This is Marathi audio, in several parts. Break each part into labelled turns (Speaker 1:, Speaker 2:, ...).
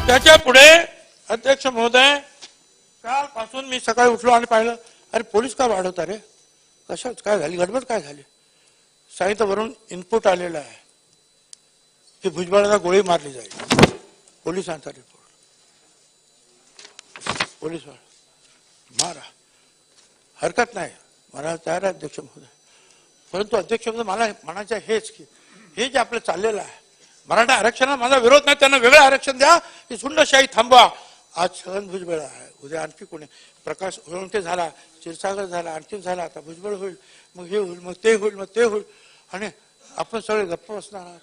Speaker 1: त्याच्या पुढे अध्यक्ष महोदय, कालपासून मी सकाळी उठलो आणि पाहिलं, अरे पोलीस का वाढवता रे, कशाच काय झाली, गडबड काय झाली. साहित्यावरून इनपुट आलेला आहे की भुजबळाला गोळी मारली जाईल. पोलिसांचा रिपोर्ट, पोलीस मारा, हरकत नाही, मला तयार आहे अध्यक्ष महोदय. परंतु अध्यक्ष महोदय, मला म्हणायचं हेच की हे जे आपलं चाललेलं आहे, मराठा आरक्षणाला माझा विरोध नाही, त्यांना वेगळं आरक्षण द्या, ही झुंडशाही थांबवा. आज छगन भुजबळ आहे, उद्या आणखी कोणी, प्रकाश सोळंके झाला, क्षीरसागर झाला, आणखी झाला, आता भुजबळ होईल, मग हे होईल, मग ते होईल, मग ते होईल, आणि आपण सगळे गप्प बसणार आहात.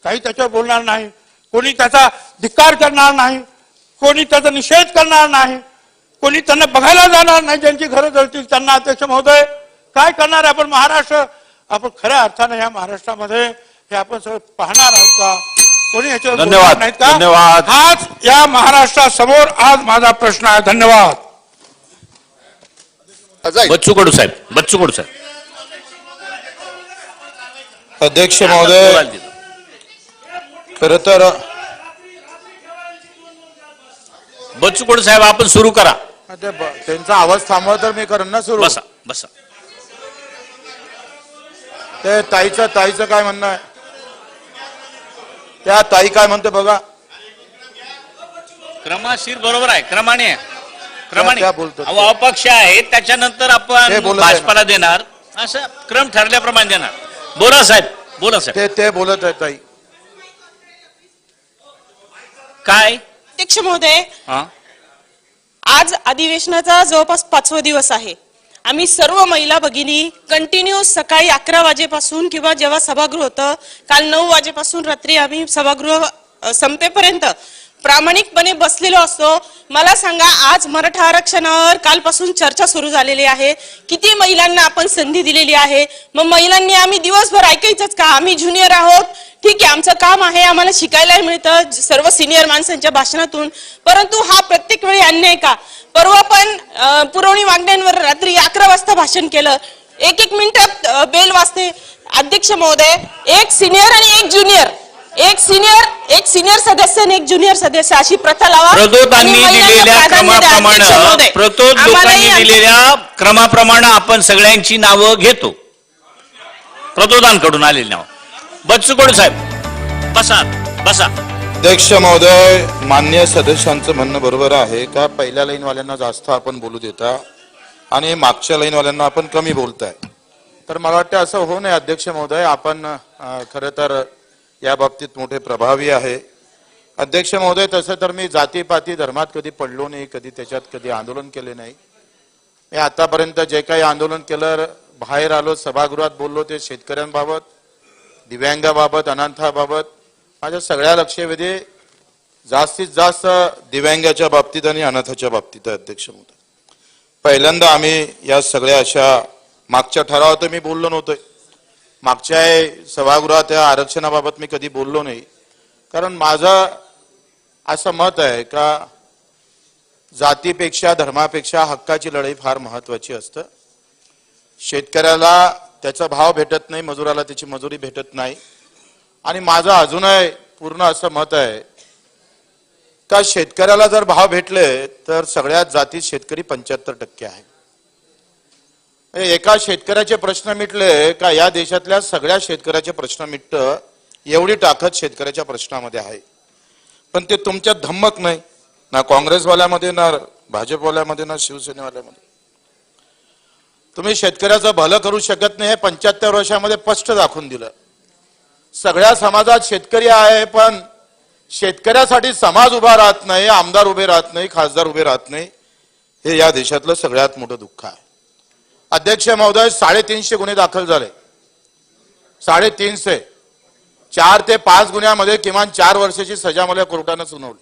Speaker 1: काही त्याच्यावर बोलणार नाही, कोणी त्याचा धिक्कार करणार नाही, कोणी त्याचा निषेध करणार नाही, कोणी त्यांना बघायला जाणार नाही. ज्यांची घरं जळतील त्यांना अध्यक्ष महोदय काय करणार आपण महाराष्ट्र, आपण खऱ्या अर्थाने या महाराष्ट्रामध्ये हे आपण सगळं पाहणार आहोत का, कोणी याच्यावर
Speaker 2: धन्यवाद
Speaker 1: नाहीत का?
Speaker 2: धन्यवाद.
Speaker 1: हाच या महाराष्ट्रासमोर आज माझा प्रश्न आहे. धन्यवाद.
Speaker 2: बच्चू कडू साहेब, बच्चू कडू साहेब.
Speaker 3: अध्यक्ष महोदय, खरं तर
Speaker 2: बच्चू कडू साहेब आपण सुरू करा.
Speaker 3: त्यांचा आवाज थांबवा तर मी करेन ना सुरू.
Speaker 2: बसा बसा.
Speaker 3: ते ताईचं काय म्हणणं आहे, त्या ताई काय म्हणते बघा.
Speaker 2: क्रमाशीर बरोबर आहे, क्रमाने
Speaker 3: त्या बोलतात.
Speaker 2: अपक्ष आहे, त्याच्यानंतर
Speaker 3: ते
Speaker 2: आपण
Speaker 3: बोलत आहे
Speaker 2: भाजपाला देणार, असं क्रम ठरल्याप्रमाणे देणार. बोला साहेब, बोला साहेब.
Speaker 3: ते बोलत आहे ताई.
Speaker 2: काय
Speaker 4: अध्यक्ष महोदय,
Speaker 2: हा,
Speaker 4: आज अधिवेशनाचा जवळपास 5वा दिवस आहे. आम्ही सर्व महिला भगिनी कंटिन्यू सकाळी 11 वाजेपासून किंवा जेव्हा सभागृह होतं, काल 9 वाजेपासून रात्री आम्ही सभागृह संपेपर्यंत प्रामाणिकपणे बसलेलो असतो. मला सांगा, आज मराठा आरक्षणावर कालपासून चर्चा सुरू झालेली आहे. किती महिलांना आपण संधी दिलेली आहे, मग महिलांनी आम्ही दिवसभर ऐकायचंच का? आम्ही ज्युनियर आहोत, ठीक आहे, आमचं काम आहे, आम्हाला शिकायला मिळतं सर्व सिनियर माणसांच्या भाषणातून, परंतु हा प्रत्येक वेळी अन्याय का? परवा पण पुरवणी मागण्यांवर रात्री 11 वाजता भाषण केलं, एक मिनिटात बेल वाजते. अध्यक्ष महोदय, एक सिनियर आणि एक ज्युनियर, एक सिनियर सदस्य आणि एक ज्युनियर सदस्य अशी प्रथा लावा.
Speaker 2: प्रतोदांनी दिलेल्या क्रमाप्रमाणे आपण सगळ्यांची नावं घेतो. प्रतोदान कडून आलेली नाव. बच्चू कडू साहेब, बसा बसा.
Speaker 3: अध्यक्ष महोदय, मान्य सदस्यांचं म्हणणं बरोबर आहे का पहिल्या लाईनवाल्यांना जास्त आपण बोलू देता आणि मागच्या लाईनवाल्यांना आपण कमी बोलताय. तर मला वाटतं असं होऊ नये अध्यक्ष महोदय. आपण खरं तर या बाबतीत मोठे प्रभावी आहे. अध्यक्ष महोदय, तसं तर मी जातीपाती धर्मात कधी पडलो नाही, कधी कधी आंदोलन केले नाही. मी आतापर्यंत जे काही आंदोलन केलं, बाहेर आलो, सभागृहात बोललो, ते शेतकऱ्यांबाबत, दिव्यांगाबाबत, अनाथाबाबत, माझ्या सगळ्या लक्षवेधी जास्तीत जास्त दिव्यांगाच्या बाबतीत आणि अनाथाच्या बाबतीत आहे. अध्यक्ष महोदय, पहिल्यांदा आम्ही या सगळ्या अशा मागच्या ठरावात मी बोललो नव्हतोय. मागच्या सभागृहात या आरक्षणाबाबत मी कधी बोललो नाही, कारण माझं असं मत आहे का जातीपेक्षा धर्मापेक्षा हक्काची लढाई फार महत्वाची असतं. शेतकऱ्याला त्याचा भाव भेटत नाही, मजुराला त्याची मजुरी भेटत नाही. आणि माझं अजूनही पूर्ण असं मत आहे का शेतकऱ्याला जर भाव भेटले तर सगळ्यात जातीत शेतकरी 75% आहे. एका शेतकऱ्याचे प्रश्न मिटले का या देशातल्या सगळ्या शेतकऱ्याचे प्रश्न मिटतं, एवढी ताकद शेतकऱ्याच्या प्रश्नामध्ये आहे. पण ते तुमच्यात धम्मक नाही, ना काँग्रेसवाल्यामध्ये, ना भाजपवाल्यामध्ये, ना शिवसेनेवाल्यामध्ये. तुम्ही शेतकऱ्याचं भलं करू शकत नाही हे 75 वर्षामध्ये स्पष्ट दाखवून दिलं. सगळ्या समाजात शेतकरी आहे, पण शेतकऱ्यासाठी समाज उभा राहत नाही, आमदार उभे राहत नाही, खासदार उभे राहत नाही. हे या देशातलं सगळ्यात मोठं दुःख आहे. अध्यक्ष महोदय, 350 गुन्हे दाखल झाले. 350. 4 ते 5 गुन्ह्यामध्ये किमान 4 वर्षाची सजा मला कोर्टाने सुनावली.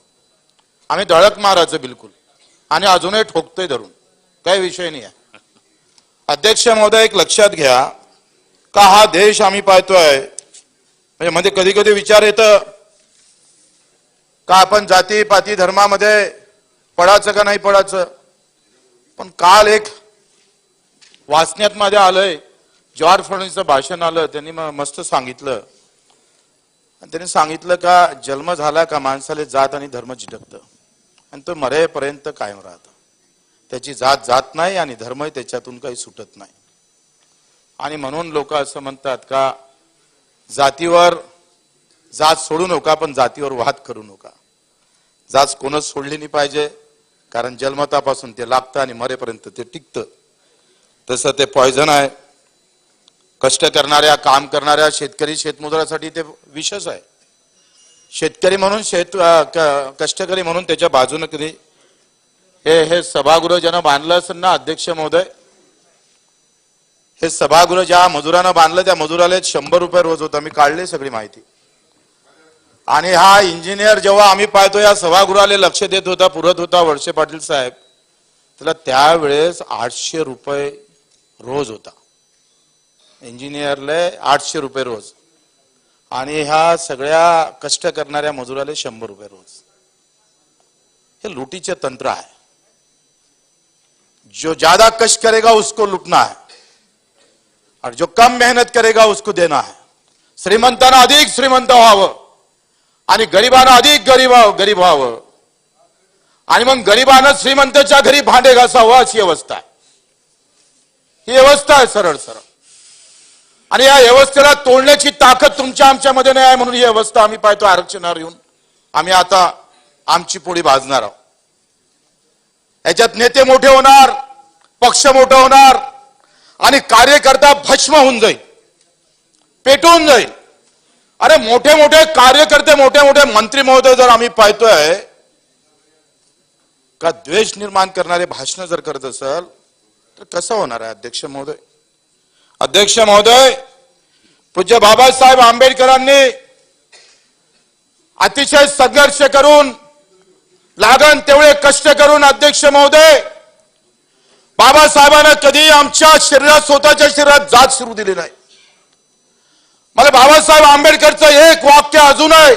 Speaker 3: आम्ही धडक मारायचं बिलकुल, आणि अजूनही ठोकतोय धरून, काही विषय नाही आहे. अध्यक्ष महोदय, एक लक्षात घ्या का हा देश आम्ही पाहतोय, म्हणजे मध्ये कधी कधी विचार येतं का आपण जाती पाती धर्मामध्ये पडायचं का नाही पडायचं. पण काल एक वाचण्यात मध्ये आलंय, जॉर्ज फर्नांडिसचं भाषण आलं, त्यांनी मस्त सांगितलं आणि त्याने सांगितलं का जन्म झाला का माणसाला जात आणि धर्म चिटकतं आणि तो मरेपर्यंत कायम राहतं. त्याची जात जात नाही आणि धर्म त्याच्यातून काही सुटत नाही. आणि म्हणून लोक असं म्हणतात का जातीवर जात सोडू नका पण जातीवर वाद करू नका. जात कोणच सोडली नाही पाहिजे, कारण जन्मतापासून ते लागतं आणि मरेपर्यंत ते टिकतं. तसं ते पॉयझन आहे. कष्ट करणाऱ्या काम करणाऱ्या शेतकरी शेतमजुरासाठी ते विषच आहे. शेतकरी म्हणून कष्टकरी म्हणून त्याच्या बाजूने कधी हे सभागृह ज्यानं बांधलं असेल ना अध्यक्ष महोदय, हे सभागृह ज्या मजुरानं बांधलं त्या मजुराला 100 रुपये रोज होता. मी काढले सगळी माहिती. आणि हा इंजिनियर जेव्हा आम्ही पाहतो या सभागृहाला लक्ष देत होता, पुरत होता वळसे पाटील साहेब, त्याला त्यावेळेस 800 रुपये रोज होता. इंजिनियरला 800 रुपये रोज आणि ह्या सगळ्या कष्ट करणाऱ्या मजुराला 100 रुपये रोज. हे लुटीचे तंत्र आहे. जो ज्यादा कष्ट करेगा उसको लुटना है और जो कम मेहनत करेगा उसको देना है. श्रीमंतांना अधिक श्रीमंत व्हावं आणि गरिबांना अधिक गरीब व्हावं आणि मग गरिबांना श्रीमंताच्या घरी भांडे घासावं अशी व्यवस्था आहे. ही व्यवस्था आहे सरळ सरळ. आणि या व्यवस्थेला तोडण्याची ताकद तुमच्या आमच्यामध्ये नाही आहे. म्हणून ही व्यवस्था आम्ही पाहतो आरक्षणावर येऊन आम्ही आता आमची पोळी भाजणार आहोत. याच्यात नेते मोठे होणार, पक्ष मोठा होणार आणि कार्यकर्ता भस्म होऊन जाईल, पेटून जाईल. अरे मोठे मोठे कार्यकर्ते, मोठे मोठे मंत्री महोदय जर आम्ही पाहतोय का द्वेष निर्माण करणारे भाषण जर करत असेल तर कसं होणार आहे अध्यक्ष महोदय? अध्यक्ष महोदय, पूज्य बाबासाहेब आंबेडकरांनी अतिशय संघर्ष करून लागण तेवढे कष्ट करून अध्यक्ष महोदय बाबासाहेबांना कधी आमच्या शरीरात स्वतःच्या शरीरात जात शिरू दिली नाही. मला बाबासाहेब आंबेडकरचं एक वाक्य अजूनही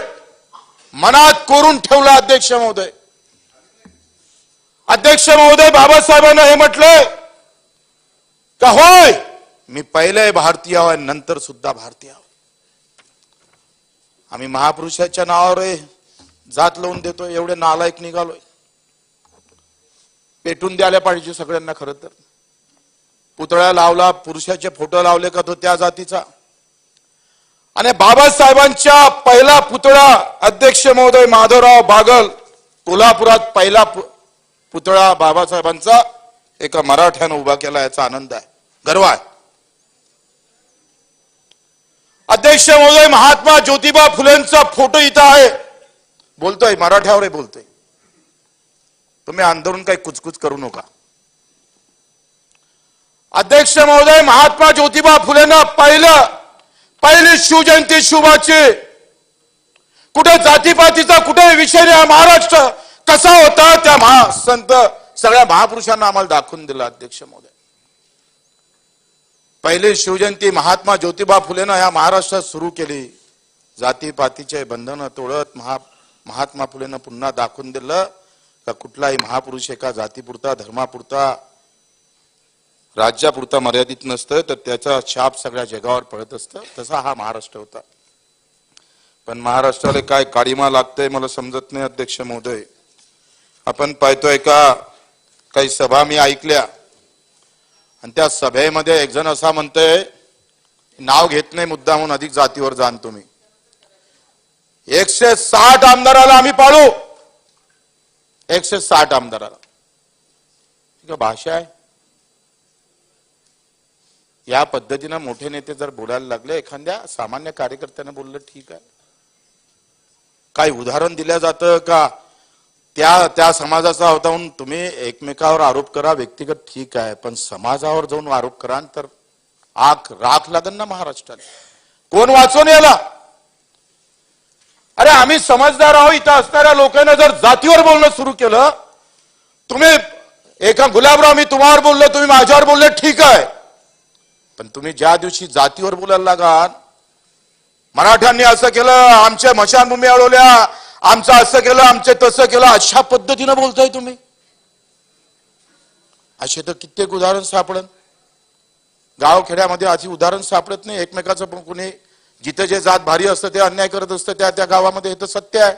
Speaker 3: मनात कोरून ठेवलं अध्यक्ष महोदय. अध्यक्ष महोदय, बाबासाहेबांना हे म्हटलंय का होय मी पहिले भारतीय आहे नंतर सुद्धा भारतीय आहे. आम्ही महापुरुषाच्या नावावर जात लावून देतोय, एवढे नालायक निघालोय. पेटून द्यायला पाहिजे सगळ्यांना. खरं तर पुतळा लावला, पुरुषाचे फोटो लावले का तो त्या जातीचा. आणि बाबासाहेबांच्या पहिला पुतळा अध्यक्ष महोदय माधवराव बागल कोल्हापुरात पहिला पुतळा बाबासाहेबांचा एका मराठ्यानं उभा केला. याचा आनंद आहे, गर्व आहे. अध्यक्ष महोदय, महात्मा ज्योतिबा फुलेंचा फोटो इथं आहे. बोलतोय मराठ्यावर बोलतोय. तुम्ही आंदोलन काही कुचकुच करू नका. अध्यक्ष महोदय, महात्मा ज्योतिबा फुलेंना पहिली शिवजयंती शुभाची कुठे जातीपातीचा कुठे विषय नाही. महाराष्ट्र कसा होता त्या संत सगळ्या महापुरुषांना आम्हाला दाखवून दिला. अध्यक्ष महोदय, पहिली शिवजयंती महात्मा ज्योतिबा फुलेनं या महाराष्ट्रात सुरू केली. जातीपातीचे बंधन तोडत महात्मा फुलेनं पुन्हा दाखवून दिलं का कुठलाही महापुरुष एका जातीपुरता, धर्मापुरता, राज्यापुरता मर्यादित नसतं, तर त्याचा छाप सगळ्या जगावर पडत असतं. तसा हा महाराष्ट्र होता. पण महाराष्ट्राला काय काळीमा लागतंय मला समजत नाही. अध्यक्ष महोदय, आपण पाहतोय का काही सभा मी ऐकल्या आणि त्या सभेमध्ये एक जण असा म्हणतोय, नाव घेत नाही मुद्दा म्हणून, अधिक जातीवर जाण तुम्ही, 160 आमदाराला आम्ही पाळू. 160 आमदाराला भाषा आहे. या पद्धतीनं मोठे नेते जर बोलायला लागले, एखाद्या सामान्य कार्यकर्त्याने बोललं ठीक आहे. काही उदाहरण दिलं जातं का त्या समाजाचा होता म्हणून तुम्ही एकमेकावर आरोप करा व्यक्तिगत, ठीक आहे, पण समाजावर जाऊन आरोप करा तर राख लागेल ना महाराष्ट्राला. कोण वाचवून याला? अरे आम्ही समजदार आहोत. इथं असणाऱ्या लोकांना जर जातीवर बोलणं सुरू केलं, तुम्ही एका गुलाबराव मी तुम्हावर बोललो, तुम्ही माझ्यावर बोलले, ठीक आहे, पण तुम्ही ज्या दिवशी जातीवर बोलायला लागाल, मराठ्यांनी असं केलं, आमच्या मशानभूमी अडवल्या, आमचं असं केलं, आमचे तसं केलं, अशा पद्धतीनं बोलताय तुम्ही. असे तर कित्येक उदाहरण सापडन. गावखेड्यामध्ये अशी उदाहरण सापडत नाही. एकमेकाचं पण कुणी जिथे जे जात भारी असतं ते अन्याय करत असतं त्या त्या गावामध्ये, हे तर सत्य आहे.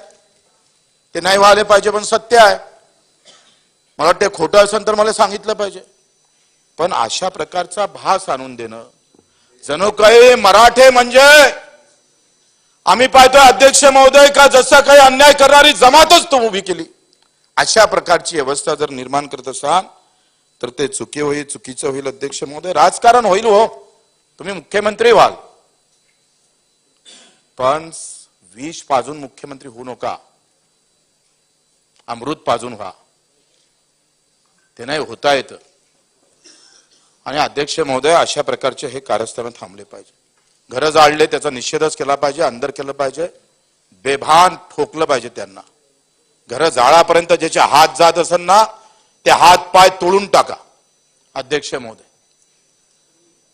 Speaker 3: ते नाही व्हायला पाहिजे पण सत्य आहे. मला वाटतं खोटं असेल तर मला सांगितलं पाहिजे. पण अशा प्रकारचा भास आणून देणं, जणू काही मराठे म्हणजे आम्ही पाहतोय अध्यक्ष महोदय का जसं काही अन्याय करणारी जमातच तो उभी केली, अशा प्रकारची व्यवस्था जर निर्माण करत असाल तर ते चुकी होईल, चुकीचं होईल. अध्यक्ष महोदय, राजकारण होईल हो, तुम्ही मुख्यमंत्री व्हाल, पण विष पाजून मुख्यमंत्री होऊ नका, अमृत पाजून व्हा. ते नाही होता येतं. आणि अध्यक्ष महोदय, अशा प्रकारचे हे कारस्थान थांबले पाहिजे. घरं जाळले त्याचा निषेधच केला पाहिजे, अंदर केलं पाहिजे, बेभान ठोकलं पाहिजे त्यांना. घरं जाळापर्यंत ज्याचे हात जात असेल ना ते हात पाय तोडून टाका अध्यक्ष महोदय.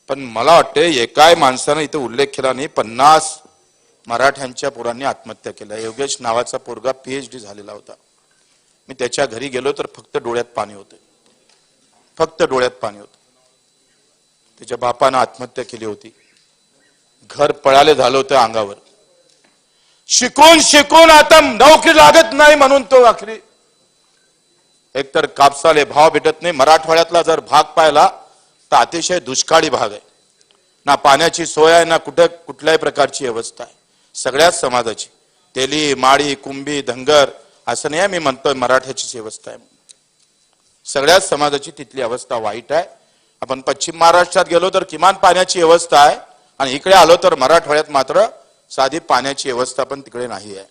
Speaker 3: पण मला वाटते एकाही माणसानं इथे उल्लेख केला नाही, 50 मराठ्यांच्या पोरांनी आत्महत्या केल्या. योगेश नावाचा पोरगा PhD झालेला होता. मी त्याच्या घरी गेलो तर फक्त डोळ्यात पाणी होते, फक्त डोळ्यात पाणी होतं. त्याच्या बापानं आत्महत्या केली होती, घर पळाले झालं होतं अंगावर. शिकून शिकून आता नोकरी लागत नाही म्हणून तो आखरी एकतर कापसाले भाव भेटत नाही. मराठवाड्यातला जर भाग पाहिला तर अतिशय दुष्काळी भाग आहे. ना पाण्याची सोय आहे, ना कुठल्याही प्रकारची व्यवस्था आहे. सगळ्याच समाजाची, तेली, माळी, कुंभी, धनगर असं नाही मी म्हणतोय मराठ्याचीच व्यवस्था आहे. सगळ्याच समाजाची तिथली अवस्था वाईट आहे. आपण पश्चिम महाराष्ट्रात गेलो तर किमान पाण्याची व्यवस्था आहे, आणि इकडे आलो तर मराठवाड्यात मात्र साधी पाण्याची व्यवस्था पण तिकडे नाही आहे.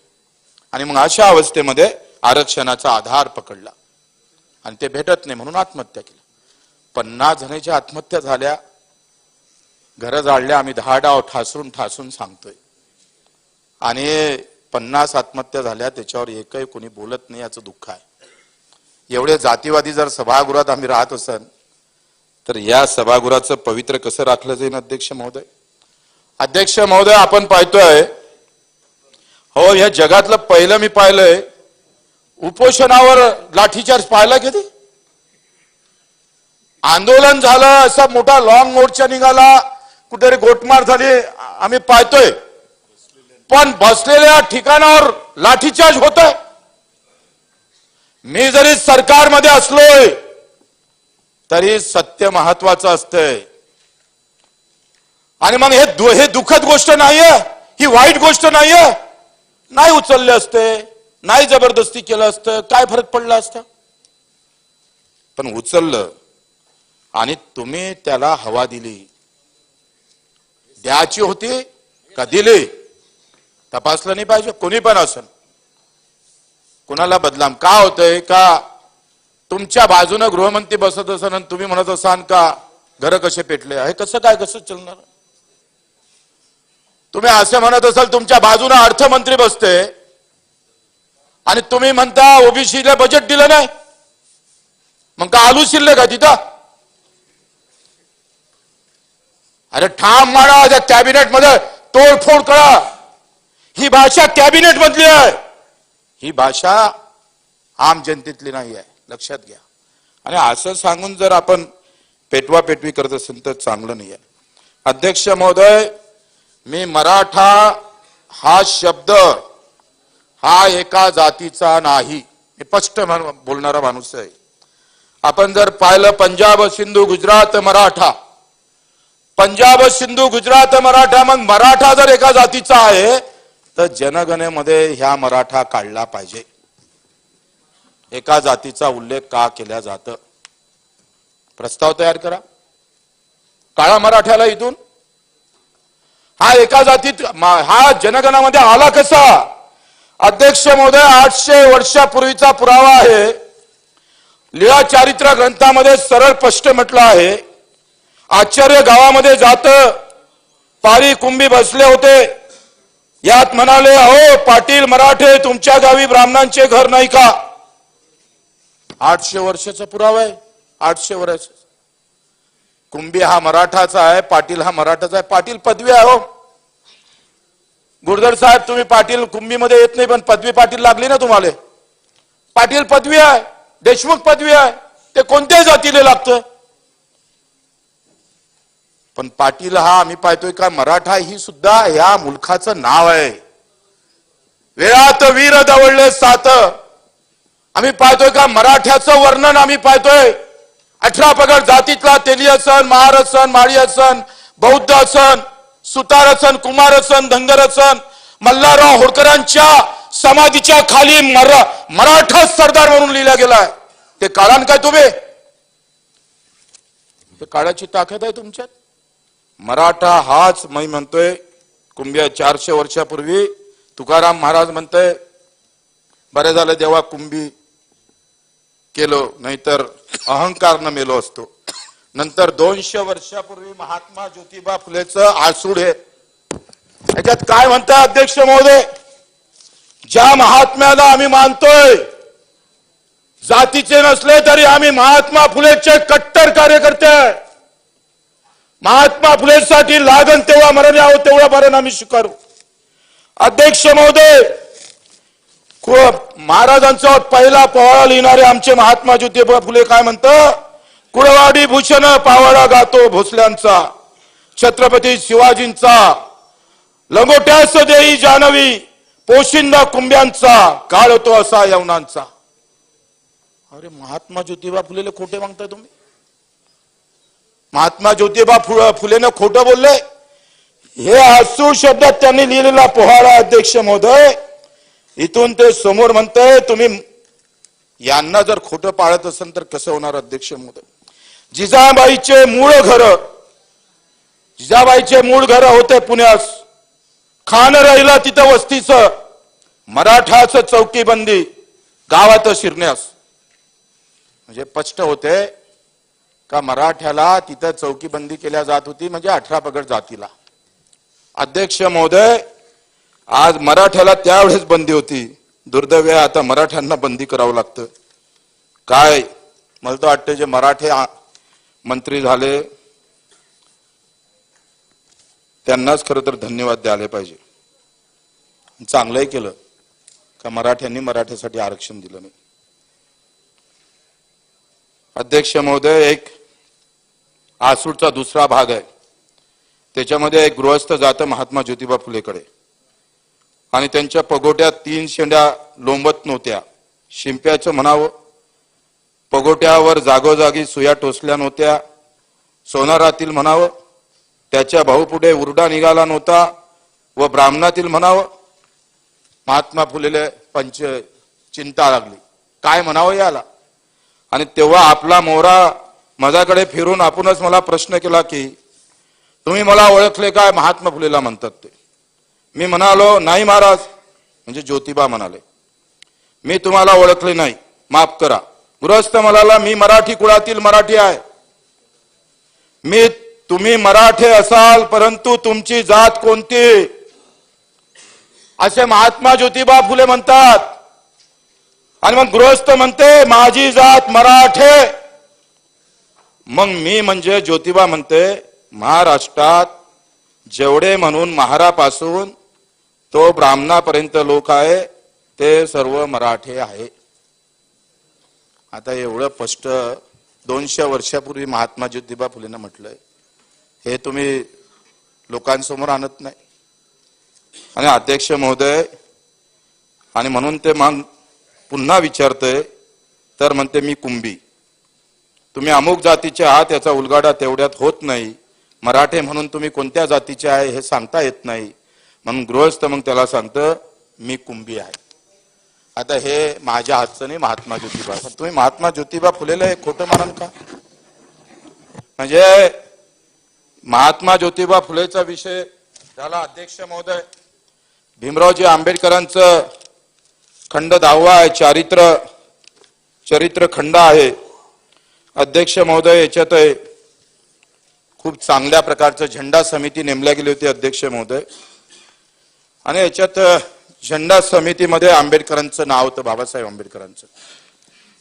Speaker 3: आणि मग अशा अवस्थेमध्ये आरक्षणाचा आधार पकडला आणि ते भेटत नाही म्हणून आत्महत्या केली. 50 जणांच्या आत्महत्या झाल्या, घरं जाळल्या. आम्ही 10 डाव ठासून ठासून सांगतोय, आणि 50 आत्महत्या झाल्या, त्याच्यावर एकही कोणी बोलत नाही, याचं दुःख आहे. एवढे जातीवादी जर सभागृहात आम्ही राहत असेल तर या सभागृहाचं पवित्र कसं राखलं जाईल अध्यक्ष महोदय? अध्यक्ष महोदय, आपण पाहतोय हो, या जगातलं पहिलं मी पाहिलंय उपोषणावर लाठीचार्ज पाहिला कधी? आंदोलन झालं, असा मोठा लॉंग मोर्चा निघाला, कुठेतरी गोटमार झाली, आम्ही पाहतोय. पण बसलेल्या ठिकाणावर लाठीचार्ज होतोय. मी जरी सरकारमध्ये असलोय तरी सत्य महत्वाचं असतंय. आणि मग हे दुःखद गोष्ट नाहीये, ही वाईट गोष्ट नाहीये. नाही उचलले असते, नाही जबरदस्ती केलं असतं, काय फरक पडला असता? पण उचललं आणि तुम्ही त्याला हवा दिली. द्यायची होती का दिली? तपासलं नाही पाहिजे? कोणी पण असेल, कोणाला बदनाम का होतंय? का तुमच्या बाजूने गृहमंत्री बसत असाल आणि तुम्ही म्हणत असाल का घर कसे पेटले? हे कसं काय, कसं चालणार? तुम्ही असं म्हणत असाल तुमच्या बाजूने अर्थमंत्री बसते आणि तुम्ही म्हणता ओबीसीला बजेट दिलं नाही, मग का आलू शिल्लक का तिथं? अरे ठाम मारा, त्या कॅबिनेट मध्ये तोडफोड करा. ही भाषा कॅबिनेट मधली आहे, ही भाषा आम जनतेतली नाही आहे, लक्षात घ्या. आणि असं सांगून जर आपण पेटवा पेटवी करत असेल तर चांगलं नाही आहे. अध्यक्ष महोदय, मी मराठा हा शब्द हा एका जातीचा नाही, मी स्पष्ट बोलणारा माणूस आहे. आपण जर पाहिलं पंजाब, सिंधू, गुजरात, मराठा, पंजाब, सिंधू, गुजरात, मराठा, मग मराठा जर एका जातीचा आहे तर जनगणनेमध्ये ह्या मराठा काढला पाहिजे. एका जातीचा उल्लेख का केला जातं? प्रस्ताव तयार करा, काळा मराठ्याला इथून. हा एका जातीत, हा जनगणनामध्ये आला कसा? अध्यक्ष महोदय, 800 वर्षापूर्वीचा पुरावा आहे. लीळा चारित्र ग्रंथामध्ये सरळ स्पष्ट म्हटलं आहे. आचार्य गावामध्ये जात पारी कुंभी बसले होते, यात म्हणाले, अहो पाटील मराठे, तुमच्या गावी ब्राह्मणांचे घर नाही का? 800 वर्षाचा पुरावा आहे, 800 वर्ष. कुंभी हा मराठाचा आहे, पाटील हा मराठाचा आहे. पाटील पदवी आहे हो. गुरधर साहेब, तुम्ही पाटील कुंभीमध्ये येत नाही, पण पदवी पाटील लागली ना तुम्हाला. पाटील पदवी आहे, देशमुख पदवी आहे, ते कोणत्याही जातीला लागतं. पण पाटील हा आम्ही पाहतोय का मराठा ही सुद्धा या मुलखाचं नाव आहे. वेळात वीर दवळले सात. आम्ही पाहतोय का मराठ्याचं वर्णन आम्ही पाहतोय. 18 पगड जातीतला तेली असन, महार असन, माळी असन, बौद्ध असन, सुतार असन, कुमार असन, धनगर असन, मल्हारराव होळकरांच्या समाधीच्या खाली मराठा सरदार म्हणून लिहिला गेलाय. ते काळान काय तुम्ही? काळाची ताकद आहे तुमच्यात. मराठा हाच मी म्हणतोय. कुंभ्या 400 वर्षापूर्वी तुकाराम महाराज म्हणतोय बरे झालं देवा कुंभी केलो, नाहीतर अहंकार न मेलो असतो. नंतर 200 वर्षापूर्वी महात्मा ज्योतिबा फुलेचं आसूड आहे. याच्यात काय म्हणताय अध्यक्ष महोदय? ज्या महात्म्याला आम्ही मानतोय, जातीचे नसले तरी आम्ही महात्मा फुलेचे कट्टर कार्यकर्ते आहे. महात्मा फुलेसाठी लागन तेव्हा मरण यावं तेवढा मरण आम्ही स्वीकारू. अध्यक्ष महोदय, महाराजांचा पहिला पोवाडा लिहिणारे आमचे महात्मा ज्योतिबा फुले काय म्हणतात? कुळवाडी भूषण पावाडा गातो भोसल्यांचा, छत्रपती शिवाजींचा, लंगोट्यास देई जानवी, पोशिंदा कुंभ्यांचा, काळ तो असा यवनांचा. अरे महात्मा ज्योतिबा फुलेला खोटे मागताय तुम्ही? महात्मा ज्योतिबा फुलेनं खोटं बोलले? हे आसूड शब्दात त्यांनी लिहिलेला पोहाळा अध्यक्ष महोदय, इथून ते समोर म्हणतंय तुम्ही यांना जर खोटं पाळत असेल तर कसं होणार अध्यक्ष महोदय? जिजाबाईचे मूळ घर होते पुण्यास. खान राहिला तिथं वस्तीचं, मराठाचं चौकीबंदी गावात शिरण्यास. म्हणजे स्पष्ट होते का मराठ्याला तिथं चौकीबंदी केल्या जात होती, म्हणजे 18 पगड जातीला. अध्यक्ष महोदय, आज मराठ्याला त्यावेळेस बंदी होती, दुर्दैव आहे आता मराठ्यांना बंदी करावं लागतं. काय मला तर वाटतं जे मराठे मंत्री झाले त्यांनाच खरं तर धन्यवाद द्यायला पाहिजे. चांगलंही केलं का मराठ्यांनी मराठ्यासाठी आरक्षण दिलं नाही. अध्यक्ष महोदय, एक आसूडचा दुसरा भाग आहे, त्याच्यामध्ये एक गृहस्थ जातं महात्मा ज्योतिबा फुलेकडे आणि त्यांच्या पगोट्यात 3 शेंड्या लोंबत नव्हत्या. शिंप्याचं म्हणावं, पगोट्यावर जागोजागी सुया टोचल्या नव्हत्या. सोनारातील म्हणावं, त्याच्या भाऊपुढे उरडा निघाला नव्हता. व ब्राह्मणातील म्हणावं, महात्मा फुलेले चिंता लागली, काय म्हणावं याला. आणि तेव्हा आपला मोहरा माझ्याकडे फिरून आपणच मला प्रश्न केला की तुम्ही मला ओळखले काय? महात्मा फुलेला म्हणतात ते. मी म्हणालो नाही महाराज. म्हणजे ज्योतिबा म्हणाले मी तुम्हाला ओळखले नाही, माफ करा. गृहस्थ म्हणाला मी मराठी कुळातील मराठी आहे. तुम्ही मराठे असाल परंतु तुमची जात कोणती? असे महात्मा ज्योतिबा फुले म्हणतात. आणि मग गृहस्थ म्हणते माझी जात मराठे. मग मी म्हणजे ज्योतिबा म्हणते महाराष्ट्रात जेवढे म्हणून महारापासून तो ब्राह्मणापर्यंत लोक आहे ते सर्व मराठे आहे. आता एवढं स्पष्ट 200 वर्षापूर्वी महात्मा ज्योतिबा फुलेंना म्हटलंय, हे तुम्ही लोकांसमोर आणत नाही. आणि अध्यक्ष महोदय, आणि म्हणून ते मग पुन्हा विचारतोय तर म्हणते मी कुंभी. तुम्ही अमुक जातीचे आहात याचा उलगाडा तेवढ्यात होत नाही. मराठे म्हणून तुम्ही कोणत्या जातीचे आहे हे सांगता येत नाही. म्हणून गृहस्थ मग त्याला सांगतं मी कुंभी आहे. आता हे माझ्या हातचं नाही, महात्मा ज्योतिबा. तुम्ही महात्मा ज्योतिबा फुलेला हे खोटं मानाल का? म्हणजे महात्मा ज्योतिबा फुलेचा विषय झाला. अध्यक्ष महोदय, भीमरावजी आंबेडकरांचं खंड 10वा आहे, चरित्र खंड आहे. अध्यक्ष महोदय, याच्यात खूप चांगल्या प्रकारचं झेंडा समिती नेमल्या गेली होती अध्यक्ष महोदय. आणि याच्यात झेंडा समितीमध्ये आंबेडकरांचं नाव होतं, बाबासाहेब आंबेडकरांचं.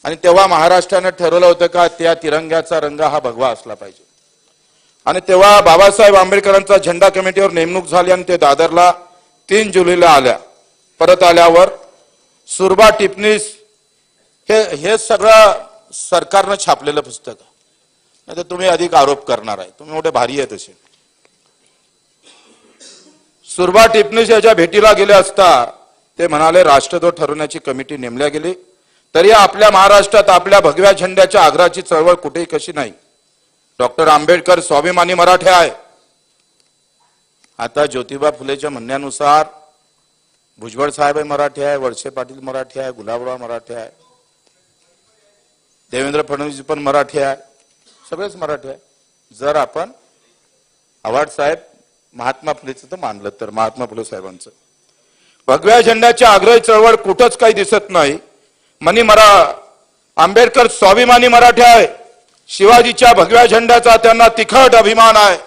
Speaker 3: आणि तेव्हा महाराष्ट्रानं ठरवलं होतं का त्या तिरंग्याचा रंग हा भगवा असला पाहिजे. आणि तेव्हा बाबासाहेब आंबेडकरांचा झेंडा कमिटीवर नेमणूक झाली आणि ते दादरला 3 जुलैला आल्या. परत आल्यावर सुरबा टिपणीस हे सगळं सरकारनं छापलेलं पुस्तक. नाही तर तुम्ही अधिक आरोप करणार आहे, तुम्ही मोठे भारी आहे तसे. सुरभा टिपणीस याच्या भेटीला गेले असता ते म्हणाले राष्ट्रध्वज ठरवण्याची कमिटी नेमल्या गेली, तरी आपल्या महाराष्ट्रात आपल्या भगव्या झेंड्याच्या आग्रहाची चळवळ कुठेही कशी नाही. डॉक्टर आंबेडकर स्वाभिमानी मराठे आहे. आता ज्योतिबा फुलेच्या म्हणण्यानुसार भुजबळ साहेब मराठी आहे, वळसे पाटील मराठी आहे, गुलाबराव मराठी आहे, देवेंद्र फडणवीस पण मराठी आहे, सगळेच मराठी आहे. जर आपण आव्हाड साहेब महात्मा फुलेचं तर मानलं तर महात्मा फुले साहेबांचं भगव्या झेंड्याची आग्रही चळवळ कुठंच काही दिसत नाही. आंबेडकर स्वाभिमानी मराठी आहे. शिवाजीच्या भगव्या झेंड्याचा त्यांना तिखट अभिमान आहे.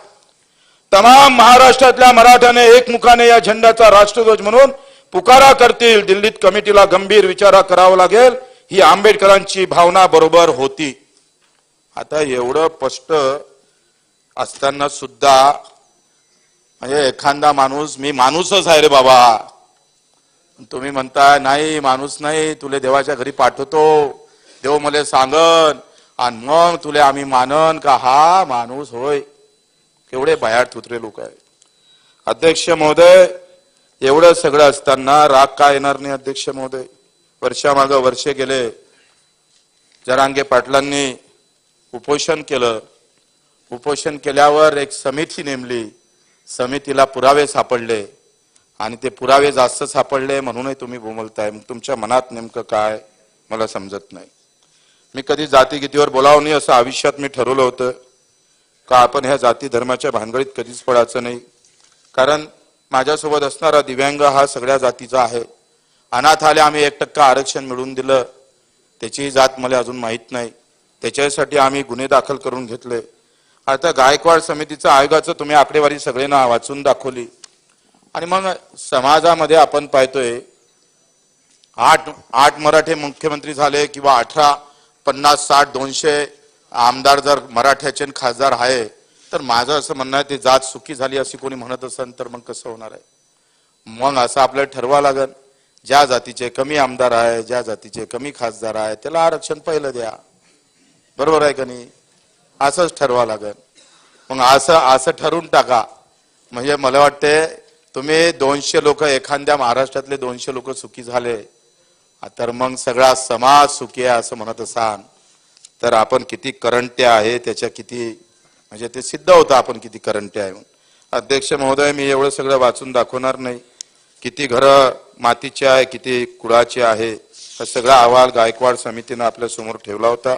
Speaker 3: तमाम महाराष्ट्रातल्या मराठ्याने एकमुखाने या झेंड्याचा राष्ट्रध्वज म्हणून पुकारा करतील. दिल्लीत कमिटीला गंभीर विचार करावा लागेल, ही आंबेडकरांची भावना बरोबर होती. आता एवढं स्पष्ट असताना सुद्धा म्हणजे एखादा माणूस, मी माणूसच आहे रे बाबा, तुम्ही म्हणताय नाही माणूस नाही, तुले देवाच्या घरी पाठवतो, देव मला सांगन आणि मग तुले आम्ही मानन का हा माणूस होय. केवढे भयाट तुत्रे लोक आहे. अध्यक्ष महोदय, एवढं सगळं असताना राग का येणार नाही अध्यक्ष महोदय? वर्षामागं वर्षे गेले, जरांगे पाटलांनी उपोषण केलं. उपोषण केल्यावर एक समिती नेमली, समितीला पुरावे सापडले आणि ते पुरावे जास्त सापडले म्हणूनही तुम्ही बोंबलताय. मग तुमच्या मनात नेमकं काय मला समजत नाही. मी कधी जातीगीतीवर बोलावं नाही असं आयुष्यात मी ठरवलं होतं का आपण ह्या जाती धर्माच्या भानगडीत कधीच पडायचं नाही. कारण माझ्यासोबत असणारा दिव्यांग हा सगळ्या जातीचा आहे. अनाथाले आम्ही 1% आरक्षण मिळवून दिलं, त्याची जात मला अजून माहीत नाही, त्याच्यासाठी आम्ही गुन्हे दाखल करून घेतले. आता गायकवाड समितीचं आयोगाचं तुम्ही आकडेवारी सगळ्यांना वाचून दाखवली आणि मग समाजामध्ये आपण पाहतोय 8 मराठे मुख्यमंत्री झाले किंवा 18, 50, 60, 200 आमदार जर मराठ्याचे खासदार आहे, तर माझं असं म्हणणं आहे ते जात सुखी झाली अशी कोणी म्हणत असेल तर मग कसं होणार आहे? मग असं आपल्याला ठरवावं लागेल, ज्या जातीचे कमी आमदार आहे, ज्या जातीचे कमी खासदार आहे त्याला आरक्षण पहिलं द्या. बरोबर आहे का नाही? असंच ठरवावं लागेल. मग असं ठरवून टाका. म्हणजे मला वाटते तुम्ही 200 लोक, एखाद्या महाराष्ट्रातले 200 लोक सुखी झाले तर मग सगळा समाज सुखी आहे असं म्हणत असाल तर आपण किती करंटे आहे त्याच्या किती म्हणजे ते सिद्ध होतं आपण किती करंटे आहे. अध्यक्ष महोदय, मी एवढं सगळं वाचून दाखवणार नाही. किती घरं मातीचे आहे, किती कुळाचे आहे, हा सगळा अहवाल गायकवाड समितीनं आपल्या समोर ठेवला होता.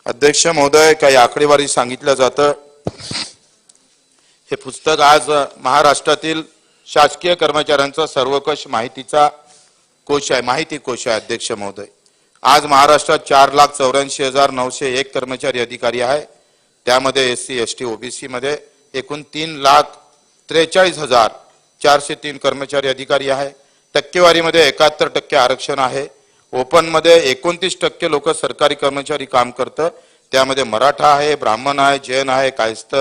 Speaker 3: अध्यक्ष महोदय, काही आकडेवारी सांगितलं जातं. हे पुस्तक आज महाराष्ट्रातील शासकीय कर्मचाऱ्यांचा सर्वकष माहितीचा कोश आहे, माहिती कोश आहे. अध्यक्ष महोदय, आज महाराष्ट्रात 4,84,901 कर्मचारी अधिकारी आहे. त्यामध्ये SC ST OBC मध्ये एकूण 3,43,403 कर्मचारी अधिकारी आहे. टक्केवारीमध्ये 71% आरक्षण आहे. ओपन मध्ये 29% लोक सरकारी कर्मचारी काम करतं. त्यामध्ये मराठा आहे, ब्राह्मण आहे, जैन आहे, कायस्थ,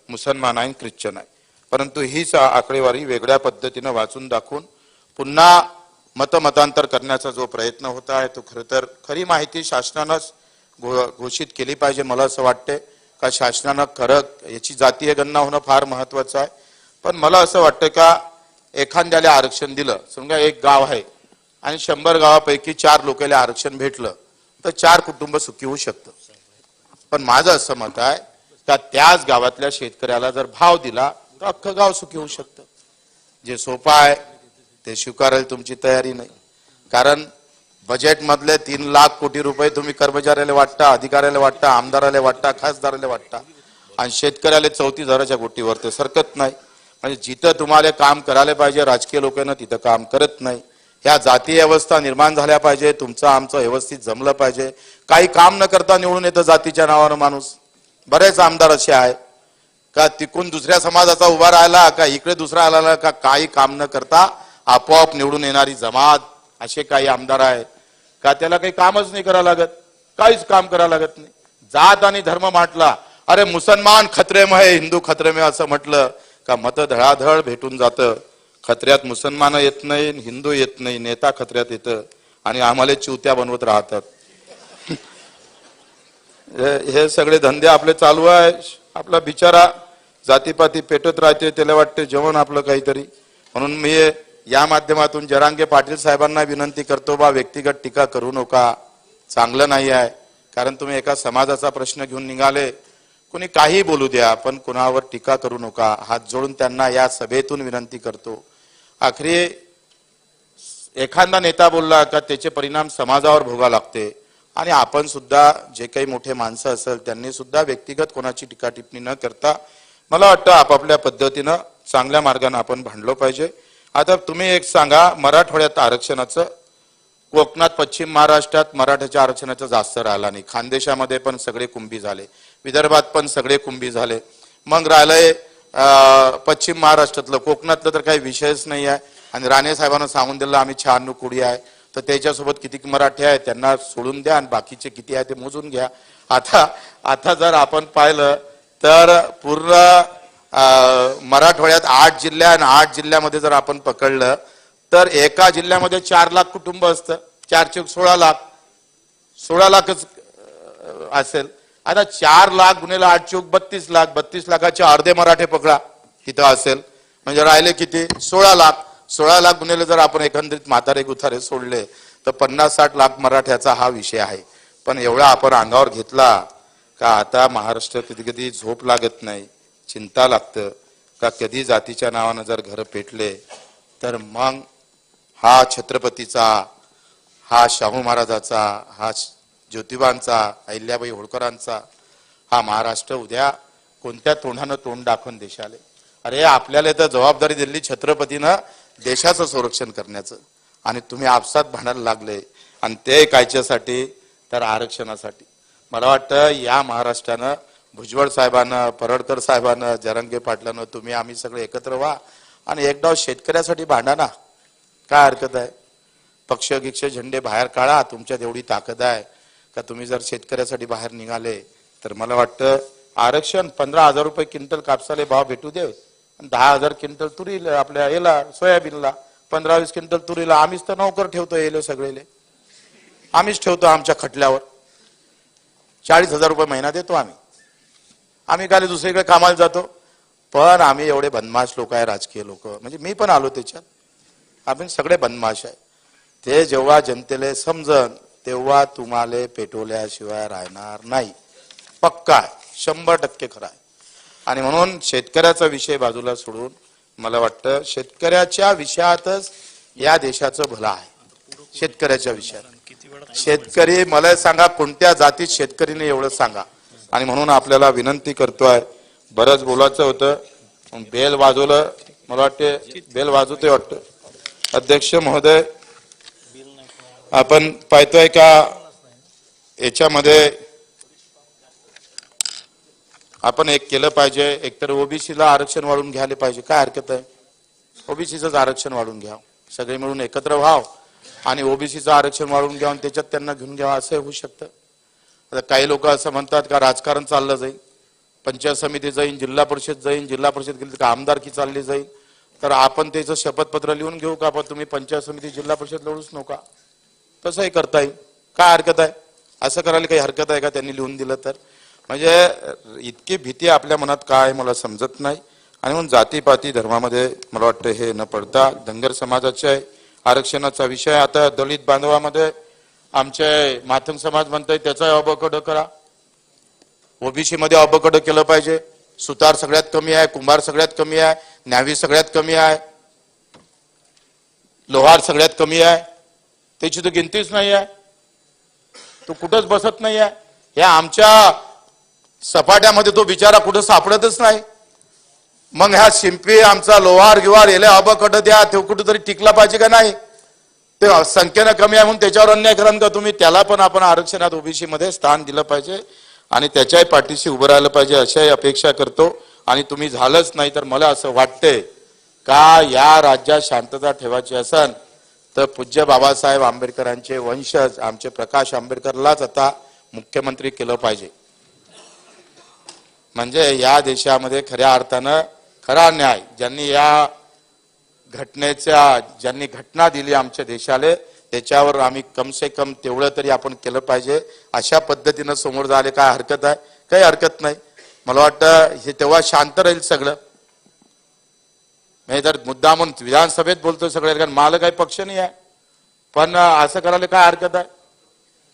Speaker 3: मुसलमान आहे, ख्रिश्चन आहे. परंतु हीच आकडेवारी वेगळ्या पद्धतीने वाचून दाखवून पुन्हा मतांतर करण्याचा जो प्रयत्न होता आहे तो खरं तर खरी माहिती शासनानंच घोषित केली पाहिजे. मला असं वाटते का शासनानं खरं याची जातीय गणना होणं फार महत्वाचं आहे. पण मला असं वाटतं का एखाद्याला आरक्षण दिलं, समजा एक गाव आहे आणि 100 गावापैकी 4 लोकांना आरक्षण भेटलं तर 4 कुटुंब सुखी होऊ शकतं. पण माझं असं मत आहे का त्याच गावातल्या शेतकऱ्याला जर भाव दिला तर अख्खं गाव सुखी होऊ शकतं. जे सोपं आहे ते स्वीकारायला तुमची तयारी नाही. कारण बजेट मधले 3 लाख कोटी रुपये तुम्ही कर्मचाऱ्याला वाटता, अधिकाऱ्याला वाटता, आमदाराला वाटता, खासदाराला वाटता आणि शेतकऱ्याला 34,000च्या कोटीवर ते सरकत नाही. म्हणजे जिथं तुम्हाला काम करायला पाहिजे राजकीय लोकांना तिथं काम करत नाही. ह्या जातीय अवस्था निर्माण झाल्या पाहिजे. तुमचं आमचं व्यवस्थित जमलं पाहिजे. काही काम न करता निवडून येतं जातीच्या नावानं माणूस. बरेच आमदार असे आहे का तिकून दुसऱ्या समाजाचा उभा राहिला का इकडे दुसरा आला का काही काम न करता आपोआप निवडून येणारी जमात असे काही आमदार आहेत का त्याला काही कामच नाही करावं लागत, काहीच काम करावं लागत नाही. जात आणि धर्म म्हटला, अरे मुसलमान खतरे में है, हिंदू खतरे में असं म्हटलं का मत धडाधड भेटून जातं. खत्र्यात मुसलमान येत नाही, हिंदू येत नाही, नेता खत्र्यात येतं आणि आम्हाला चिवत्या बनवत राहतात. हे सगळे धंदे आपले चालू आहे. आपला बिचारा जातीपाती पेटत राहते, त्याला वाटते जेवण आपलं काहीतरी म्हणून मी या माध्यमातून जरांगे पाटील साहेबांना विनंती करतो, बा व्यक्तिगत टीका करू नका, चांगलं नाही आहे. कारण तुम्ही एका समाजाचा प्रश्न घेऊन निघाले, कोणी काही बोलू द्या, पण कुणावर टीका करू नका. हात जोडून त्यांना या सभेतून विनंती करतो. आखरी एखादा नेता बोलला का त्याचे परिणाम समाजावर भोगा लागते, आणि आपण सुद्धा जे काही मोठे माणसं असेल त्यांनी सुद्धा व्यक्तिगत कोणाची टीका टिप्पणी न करता मला वाटतं आपापल्या पद्धतीनं चांगल्या मार्गाने आपण भांडलो पाहिजे. आता तुम्ही एक सांगा, मराठवाड्यात आरक्षणाचं, कोकणात पश्चिम महाराष्ट्रात मराठ्याच्या आरक्षणाचं जास्त राहिला नाही, खानदेशामध्ये पण सगळे कुंभी झाले, विदर्भात पण सगळे कुंभी झाले. मग राहिलंय पश्चिम महाराष्ट्रातलं, कोकणातलं तर काही विषयच नाही आहे. आणि राणे साहेबांना सांगून दिलं आम्ही 96 कोटी आहे, तर त्याच्यासोबत किती मराठी आहे त्यांना सोडून द्या आणि बाकीचे किती आहे ते मोजून घ्या. आता जर आपण पाहिलं तर पूर्ण मराठवाड्यात 8 जिल्हे आणि 8 जिल्ह्यामध्ये जर आपण पकडलं तर एका जिल्ह्यामध्ये 4 लाख कुटुंब असतं, 4 चौक 16 लाख, 16 लाखच असेल. आता 4 लाख गुणिले 8 चौक 32 लाख, 32 लाखाचे अर्धे मराठे पकडा तिथं असेल, म्हणजे राहिले किती 16 लाख. 16 लाख गुणिले जर आपण एकंदरीत म्हातारे गुथारे सोडले तर 50-60 लाख मराठ्याचा हा विषय आहे. पण एवढा आपण अंगावर घेतला का आता महाराष्ट्र कधी कधी झोप लागत नाही, चिंता लागतं का कधी जातीच्या नावानं जर घर पेटले तर मग हा छत्रपतीचा, हा शाहू महाराजाचा, हा ज्योतिबांचा, अहिल्याबाई होळकरांचा हा महाराष्ट्र उद्या कोणत्या तोंडानं तोंड दाखवून देशाले. अरे आपल्याला तर जबाबदारी दिली छत्रपतीनं देशाचं संरक्षण करण्याचं, आणि तुम्ही आपसात भांडायला लागले, आणि ते कायच्यासाठी तर आरक्षणासाठी. मला वाटतं या महाराष्ट्रानं भुजबळ साहेबांना, परळकर साहेबांना, जरांगे पाटलांना, तुम्ही आम्ही सगळे एकत्र व्हा आणि एकदा शेतकऱ्यासाठी भांडा ना, काय हरकत आहे. पक्ष गिक्ष झेंडे बाहेर काढा, तुमच्यात एवढी ताकद आहे का तुम्ही जर शेतकऱ्यासाठी बाहेर निघाले तर मला वाटतं आरक्षण 15,000 रुपये क्विंटल कापसाले भाव भेटू दे, 10,000 क्विंटल तुरीला, आपल्या याला सोयाबीनला, 15-20 क्विंटल तुरीला आम्हीच तर नोकर ठेवतो, येले सगळेले आम्हीच ठेवतो आमच्या खटल्यावर. 40,000 रुपये महिना देतो आम्ही काय दुसरीकडे कामाला जातो. पण आम्ही एवढे बदमाश लोक आहे, राजकीय लोक, म्हणजे मी पण आलो त्याच्यात, आम्ही सगळे बदमाश आहे. ते जेव्हा जनतेला समजन तेव्हा तुम्हाला पेटवल्याशिवाय राहणार नाही, पक्का आहे, 100% खरं आहे. आणि म्हणून शेतकऱ्याचा विषय बाजूला सोडून मला वाटतं शेतकऱ्याच्या विषयातच या देशाचं भलं आहे. शेतकऱ्याच्या विषयात शेतकरी, मला सांगा कोणत्या जातीत शेतकरीने एवढं सांगा. आणि म्हणून आपल्याला विनंती करतोय, बरंच बोलायचं होतं, बेल वाजवलं, मला वाटते बेल वाजवते वाटतं. अध्यक्ष महोदय, आपण पाहतोय का याच्यामध्ये आपण एक केलं पाहिजे, एकतर ओबीसीला आरक्षण वाढवून घ्यायला पाहिजे. काय हरकत आहे, ओबीसीचं आरक्षण वाढवून घ्या, सगळे मिळून एकत्र व्हाव आणि ओबीसीचं आरक्षण वाढवून घ्या, त्याच्यात त्यांना घेऊन घ्यावा, असं होऊ शकतं. आता काही लोक असं म्हणतात का राजकारण चाललं जाईल, पंचायत समिती जाईल, जिल्हा परिषद जाईल, जिल्हा परिषद गेली तर आमदारकी चालली जाईल. तर आपण त्याचं शपथपत्र लिहून घेऊ का, पण तुम्ही पंचायत समिती जिल्हा परिषद लढूच नका, तसंही करता येईल. काय हरकत आहे, असं करायला काही हरकत आहे का त्यांनी लिहून दिलं तर. म्हणजे इतकी भीती आपल्या मनात काय मला समजत नाही. आणि म्हणून जातीपाती धर्मामध्ये मला वाटतं हे न पडता धनगर समाजाच्या आरक्षणाचा विषय, आता दलित बांधवामध्ये आमचे माथंग समाज म्हणताय त्याचा अबकड करा, ओबीसी मध्ये अबकड केलं पाहिजे. सुतार सगळ्यात कमी आहे, कुंभार सगळ्यात कमी आहे, न्यावी सगळ्यात कमी आहे, लोहार सगळ्यात कमी आहे, त्याची तर गिनतीच नाही आहे, तो कुठंच बसत नाही आहे. हे आमच्या सपाट्यामध्ये तो बिचारा कुठं सापडतच नाही. मग ह्या शिंपी आमचा लोहार गिवार याला अबकड द्या, तो कुठेतरी टिकला पाहिजे का नाही. ते संख्येनं कमी आहे म्हणून त्याच्यावर अन्याय करा का तुम्ही, त्याला पण आपण आरक्षणात ओबीसी मध्ये स्थान दिलं पाहिजे आणि त्याच्याही पाठीशी उभं राहिलं पाहिजे अशाही अपेक्षा करतो. आणि तुम्ही झालंच नाही तर मला असं वाटतंय का या राज्यात शांतता ठेवायची असेल तर पूज्य बाबासाहेब आंबेडकरांचे वंशज आमचे प्रकाश आंबेडकरलाच आता मुख्यमंत्री केलं पाहिजे. म्हणजे या देशामध्ये खऱ्या अर्थानं खरा न्याय ज्यांनी या घटनेच्या, ज्यांनी घटना दिली आमच्या देशाला, त्याच्यावर आम्ही कम से कम तेवढं तरी आपण केलं पाहिजे. अशा पद्धतीनं समोर झाले काय हरकत आहे, काही हरकत नाही. मला वाटतं हे तेव्हा शांत राहील सगळं. मी तर मुद्दामून विधानसभेत बोलतोय सगळे, कारण मला काही पक्ष नाही आहे, पण असं करायला काय हरकत आहे?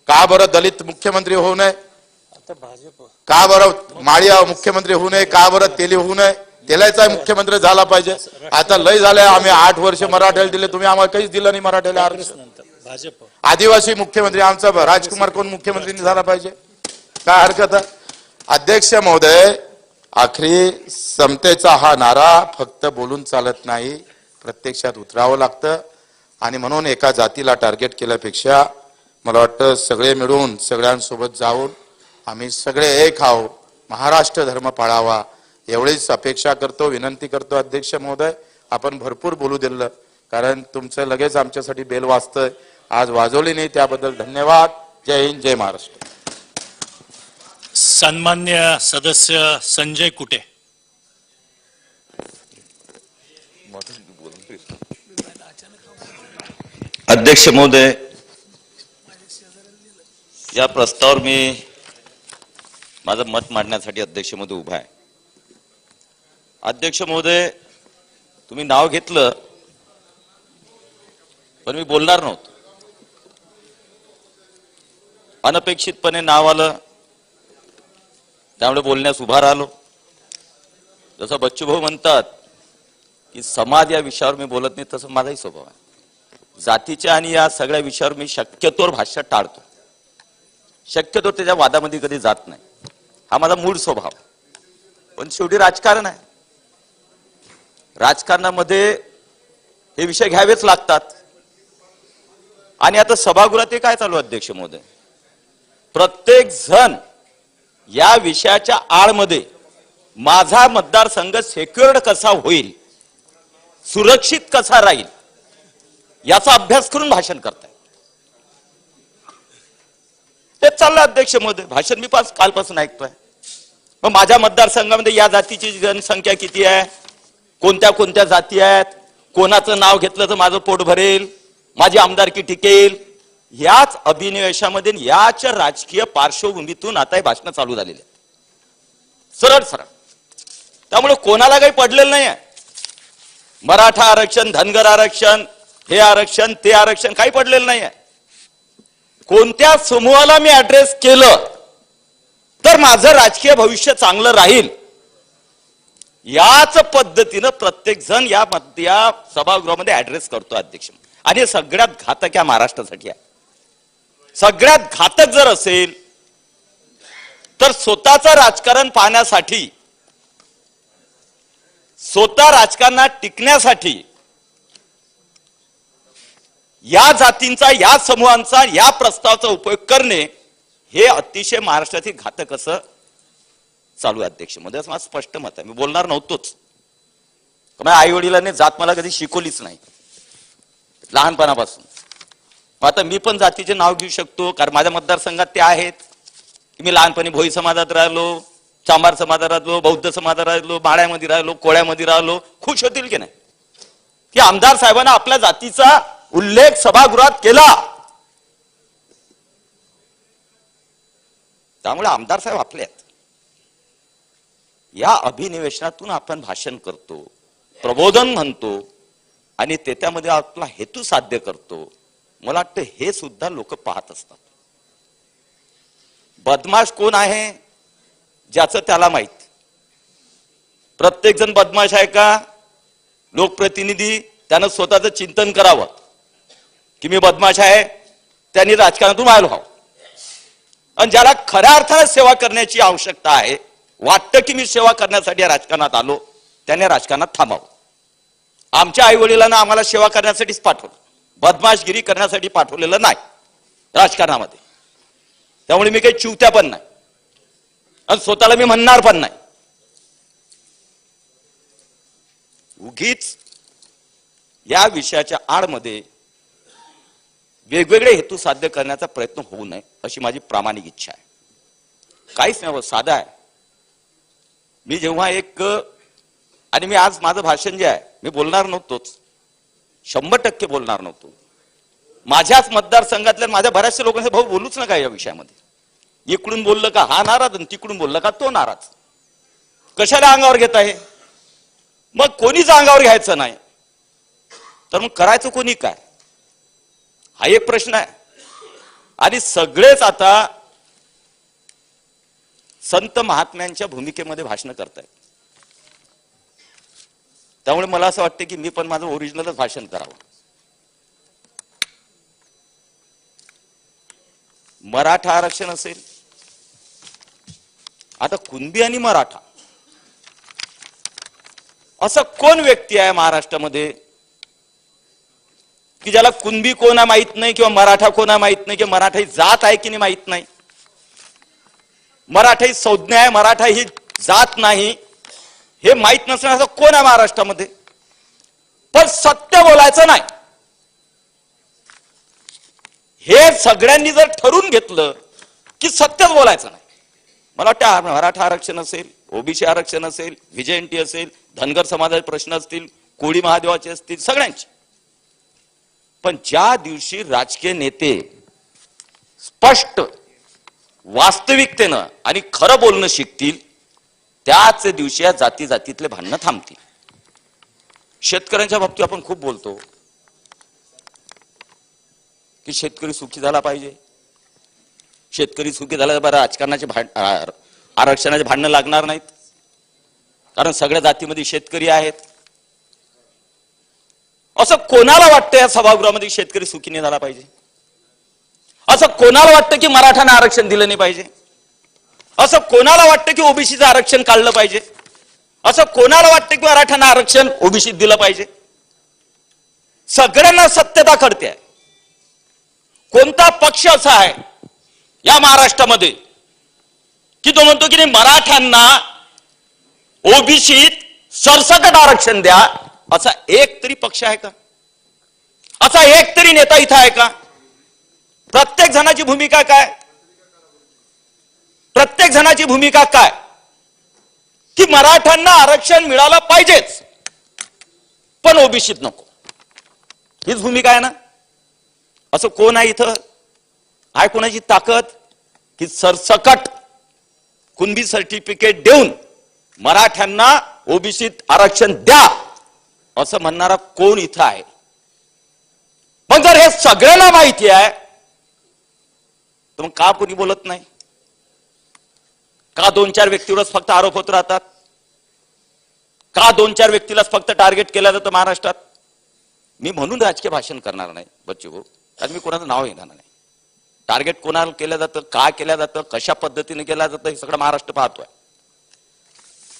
Speaker 3: का बरं दलित मुख्यमंत्री होऊ नये? का बरं माळी मुख्यमंत्री होऊ नये? का बरं तेली होऊ नये? तेलाचा मुख्यमंत्री झाला पाहिजे. आता लय झालंय, आम्ही 8 वर्ष मराठ्याला दिले, तुम्ही आम्हाला काहीच दिलं नाही मराठ्याला आरक्षण. आदिवासी मुख्यमंत्री आमचा राजकुमार कोण मुख्यमंत्री झाला पाहिजे, काय हरकत आहे? अध्यक्ष महोदय, आखरी समतेचा हा नारा फक्त बोलून चालत नाही, प्रत्यक्षात उतरावं लागतं. आणि म्हणून एका जातीला टार्गेट केल्यापेक्षा मला वाटतं सगळे मिळून सगळ्यांसोबत जाऊन आम्ही सगळे एक आहोत, महाराष्ट्र धर्म पाळावा एवढीच अपेक्षा करतो, विनंती करतो. अध्यक्ष महोदय, आपण भरपूर बोलू दिलं, कारण तुमचं लगेच आमच्यासाठी बेल वाजतंय, आज वाजवली नाही, त्याबद्दल धन्यवाद. जय हिंद, जय महाराष्ट्र.
Speaker 5: सन्मान्य सदस्य संजय कुटे.
Speaker 2: अध्यक्ष महोदय, या प्रस्तावावर मी माझं मत मांडण्यासाठी अध्यक्ष महोदय उभा आहे. अध्यक्ष महोदय, तुम्ही नाव घेतलं पण मी बोलणार नव्हतो, अनपेक्षितपणे नाव आलं त्यामुळे बोलण्यास उभा राहिलो. जसं बच्चूभाऊ म्हणतात की समाज या विषयावर मी बोलत नाही, तसं माझाही स्वभाव आहे. जातीच्या आणि या सगळ्या विषयावर मी शक्यतोवर भाष्य टाळतो, शक्यतो त्याच्या वादामध्ये कधी जात नाही, हा माझा मूळ स्वभाव. पण शेवटी राजकारण आहे, राजकारणामध्ये हे विषय घ्यावेच लागतात. आणि आता सभागृहात ते काय चालू अध्यक्ष महोदय, प्रत्येक जण या विषयाच्या आळमध्ये माझा मतदारसंघ सेक्युअर्ड कसा होईल, सुरक्षित कसा राहील याचा अभ्यास करून भाषण करताय. तेच चाललं अध्यक्ष महोदय, भाषण मी कालपासून ऐकतोय. मग माझ्या मतदारसंघामध्ये या जातीची जनसंख्या किती आहे, कोणत्या कोणत्या जाती आहेत, कोणाचं नाव घेतलं तर माझं पोट भरेल, माझी आमदारकी टिकेल, याच अभिनिवेशामध्ये याच्या राजकीय पार्श्वभूमीतून आता हे भाषण चालू झालेले सरळ सरळ. त्यामुळे कोणाला काही पडलेलं नाही आहे. मराठा आरक्षण, धनगर आरक्षण, हे आरक्षण ते आरक्षण काही पडलेलं नाही आहे. कोणत्या समूहाला मी ऍड्रेस केलं तर माझं राजकीय भविष्य चांगलं राहील, याच पद्धतीनं प्रत्येक जण या सभागृहामध्ये ऍड्रेस करतो अध्यक्ष. आणि हे सगळ्यात घातक या महाराष्ट्रासाठी आहे. सगळ्यात घातक जर असेल तर स्वतःचं राजकारण पाहण्यासाठी, स्वतः राजकारणात टिकण्यासाठी या जातींचा, या समूहांचा, या प्रस्तावाचा उपयोग करणे हे अतिशय महाराष्ट्रातील घातक असं चालू आहे अध्यक्ष मध्ये, असं माझं स्पष्ट मत आहे. मी बोलणार नव्हतोच, माझ्या आई वडिलांनी जात मला कधी शिकवलीच नाही लहानपणापासून. आता मी पण जातीचे नाव घेऊ शकतो, कारण माझ्या मतदारसंघात ते आहेत. मी लहानपणी भोई समाजात राहिलो, चांभार समाजात राहिलो, बौद्ध समाजात राहिलो, माळ्यामध्ये राहिलो, कोळ्यामध्ये राहिलो. खुश होतील की नाही की आमदार साहेबांना आपल्या जातीचा उल्लेख सभागृहात केला. त्यामुळे आमदार साहेब आपले आहेत. या अभिनिवेशनातून आपण भाषण करतो, प्रबोधन म्हणतो आणि त्यामध्ये आपला हेतू साध्य करतो. मला वाटतं हे सुद्धा लोक पाहत असतात. बदमाश कोण आहे ज्याचं त्याला माहित. प्रत्येक जण बदमाश आहे का? लोकप्रतिनिधी त्यानं स्वतःचं चिंतन करावं की मी बदमाश आहे, त्यांनी राजकारणातून बाहेर व्हावं. आणि ज्याला खऱ्या अर्थाने सेवा करण्याची आवश्यकता आहे, वाटतं की मी सेवा करण्यासाठी राजकारणात आलो, त्याने राजकारणात थांबावं. आमच्या आई वडिलांना आम्हाला सेवा करण्यासाठीच पाठवलं, बदमाशगिरी करण्यासाठी पाठवलेलं नाही राजकारणामध्ये. त्यामुळे मी काही चिवत्या पण नाही आणि स्वतःला मी म्हणणार पण नाही. उगीच या विषयाच्या आडमध्ये वेगवेगळे हेतू साध्य करण्याचा प्रयत्न होऊ नये अशी माझी प्रामाणिक इच्छा आहे. काहीच नाही, साधा आहे. मी जेव्हा आणि मी आज माझं भाषण जे आहे मी बोलणार नव्हतोच, 100% बोलणार नव्हतो. माझ्याच मतदारसंघातल्या माझ्या बऱ्याचशा लोकांचे भाऊ बोलूच नका या विषयामध्ये. इकडून बोललं का हा नाराज आणि तिकडून बोललं का तो नाराज. कशाला अंगावर घेत आहे? मग कोणीच अंगावर घ्यायचं नाही तर मग करायचं कोणी काय, हा एक प्रश्न आहे. आणि सगळेच आता संत महात्म्यांच्या भूमिकेमध्ये भाषण करतायत. त्यामुळे मला असं वाटतं की मी पण माझं ओरिजिनलच भाषण करावं. मराठा आरक्षण असेल, आता कुणबी आणि मराठा असं कोण व्यक्ती आहे महाराष्ट्रामध्ये की ज्याला कुणबी कोण आहे माहित नाही किंवा मराठा कोण आहे माहित नाही, किंवा मराठा ही जात आहे की नाही माहित नाही, मराठा ही संज्ञा आहे, मराठा ही जात नाही हे माहित नसणं असं कोण आहे महाराष्ट्रामध्ये. पण सत्य बोलायचं नाही हे सगळ्यांनी जर ठरवून घेतलं की सत्यच बोलायचं नाही. मला वाटतं मराठा आरक्षण असेल, ओबीसी आरक्षण असेल, व्हीजेएनटी असेल, धनगर समाजाचे प्रश्न असतील, कोळी महादेवाचे असतील, सगळ्यांचे. पण ज्या दिवशी राजकीय नेते स्पष्ट वास्तविकतेनं आणि खरं बोलणं शिकतील त्याच दिवशी या जाती जातीतले भांडणं थांबतील. शेतकऱ्यांच्या बाबतीत आपण खूप बोलतो की शेतकरी सुखी झाला पाहिजे, शेतकरी सुखी झाला तर बरं राजकारणाचे आरक्षणाचे भांडणं लागणार नाहीत कारण सगळ्या जातीमध्ये शेतकरी आहेत. असं कोणाला वाटतं या सभागृहामध्ये शेतकरी सुखी नाही झाला पाहिजे? असं कोणाला वाटतं की मराठाने आरक्षण दिलं नाही पाहिजे? असं कोणाला वाटतं की ओबीसीचं आरक्षण काढलं पाहिजे? असं कोणाला वाटतं की मराठाने आरक्षण ओबीसीत दिलं पाहिजे? सगळ्यांना सत्यता कळते. कोणता पक्ष असा आहे या महाराष्ट्रामध्ये की तो म्हणतो की मराठ्यांना ओबीसीत सरसकट आरक्षण द्या? असा एक तरी पक्ष आहे का? असा एक तरी नेता इथं आहे का? प्रत्येक जणाची भूमिका काय? प्रत्येक जणाची भूमिका काय की मराठ्यांना आरक्षण मिळालं पाहिजेच पण ओबीसीत नको, हीच भूमिका आहे ना? असं कोण आहे इथं? आहे कोणाची ताकद की सरसकट कुणबी सर्टिफिकेट देऊन मराठ्यांना ओबीसीत आरक्षण द्या असं म्हणणारा कोण इथं आहे? पण जर हे सगळ्यांना माहिती आहे तर मग का कोणी बोलत नाही? का दोन चार व्यक्तीवरच फक्त आरोप होत राहतात? का दोन चार व्यक्तीलाच फक्त टार्गेट केलं जातं महाराष्ट्रात? मी म्हणून राजकीय भाषण करणार नाही बच्चू भाऊ, कारण मी कोणाचं नाव घेणार नाही. टार्गेट कोणाला केलं जातं, का केलं जातं, कशा पद्धतीने केलं जातं हे सगळं महाराष्ट्र पाहतोय.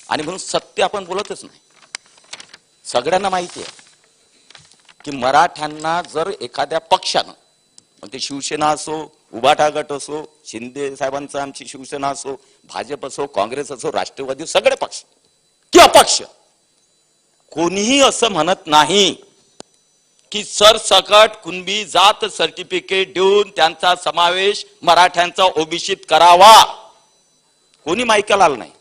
Speaker 2: आणि म्हणून सत्य आपण बोलतच नाही. सगळ्यांना माहिती आहे की मराठ्यांना जर एखाद्या पक्षानं, मग ते शिवसेना असो, उभाटा गट असो, शिंदे साहेबांचा आमची शिवसेना असो, भाजप असो, काँग्रेस असो, राष्ट्रवादी, सगळे पक्ष की अपक्ष, कोणीही असं म्हणत नाही की सरसकट कुणबी जात सर्टिफिकेट देऊन त्यांचा समावेश मराठ्यांचा ओबीसीत करावा. कोणी मायकाला आलं नाही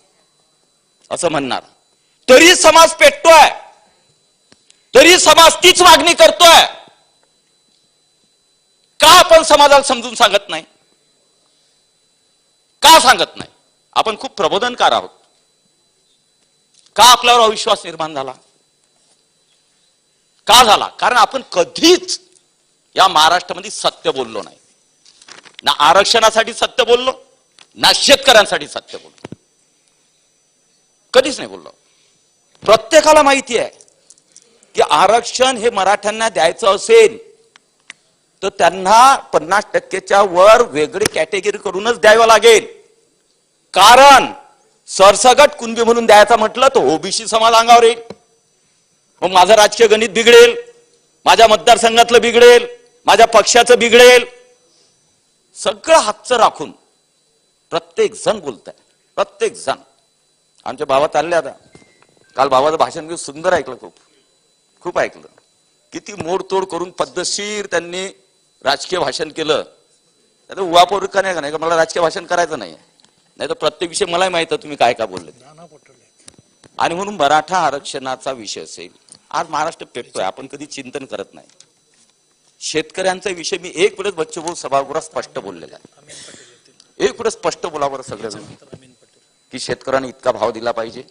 Speaker 2: असं म्हणणार. तरी समाज पेटतोय, तरी समाज तीच मागणी करतोय. का आपण समाजाला समजून सांगत नाही? का सांगत नाही? आपण खूप प्रबोधनकार आहोत. का आपल्यावर अविश्वास निर्माण झाला? का झाला? कारण आपण कधीच या महाराष्ट्रामध्ये सत्य बोललो नाही. ना आरक्षणासाठी सत्य बोललो, ना शेतकऱ्यांसाठी सत्य बोललो, कधीच नाही बोललो. प्रत्येकाला माहिती आहे की आरक्षण हे मराठ्यांना द्यायचं असेल तर त्यांना 50% वर वेगळी कॅटेगरी करूनच द्यावं लागेल. कारण सरसगट कुणबी म्हणून द्यायचा म्हटलं तर ओबीसी समाज अंगावर येईल. मग माझं राजकीय गणित बिघडेल, माझ्या मतदारसंघातलं बिघडेल, माझ्या पक्षाचं बिघडेल. सगळं हातचं राखून प्रत्येक जण बोलताय, प्रत्येक जण. आमच्या भावा चालले आता, काल भावाचं भाषण सुंदर ऐकलं, खूप खूप ऐकलं. किती मोडतोड करून पद्धतशीर त्यांनी राजकीय भाषण केलं. उहापोर का नाही का मला राजकीय भाषण करायचं नाही, नाही तर प्रत्येक विषय मलाही माहित आहे तुम्ही काय काय बोलले. आणि म्हणून मराठा आरक्षणाचा विषय असेल, आज महाराष्ट्र पेटतोय, आपण कधी चिंतन करत नाही. शेतकऱ्यांचा विषय मी एक वेळेस बच्चूभाऊ सभागृहात स्पष्ट बोललेला आहे. एक वेळेस स्पष्ट बोलावर सगळेजण की शेतकऱ्यांनी इतका भाव दिला पाहिजे,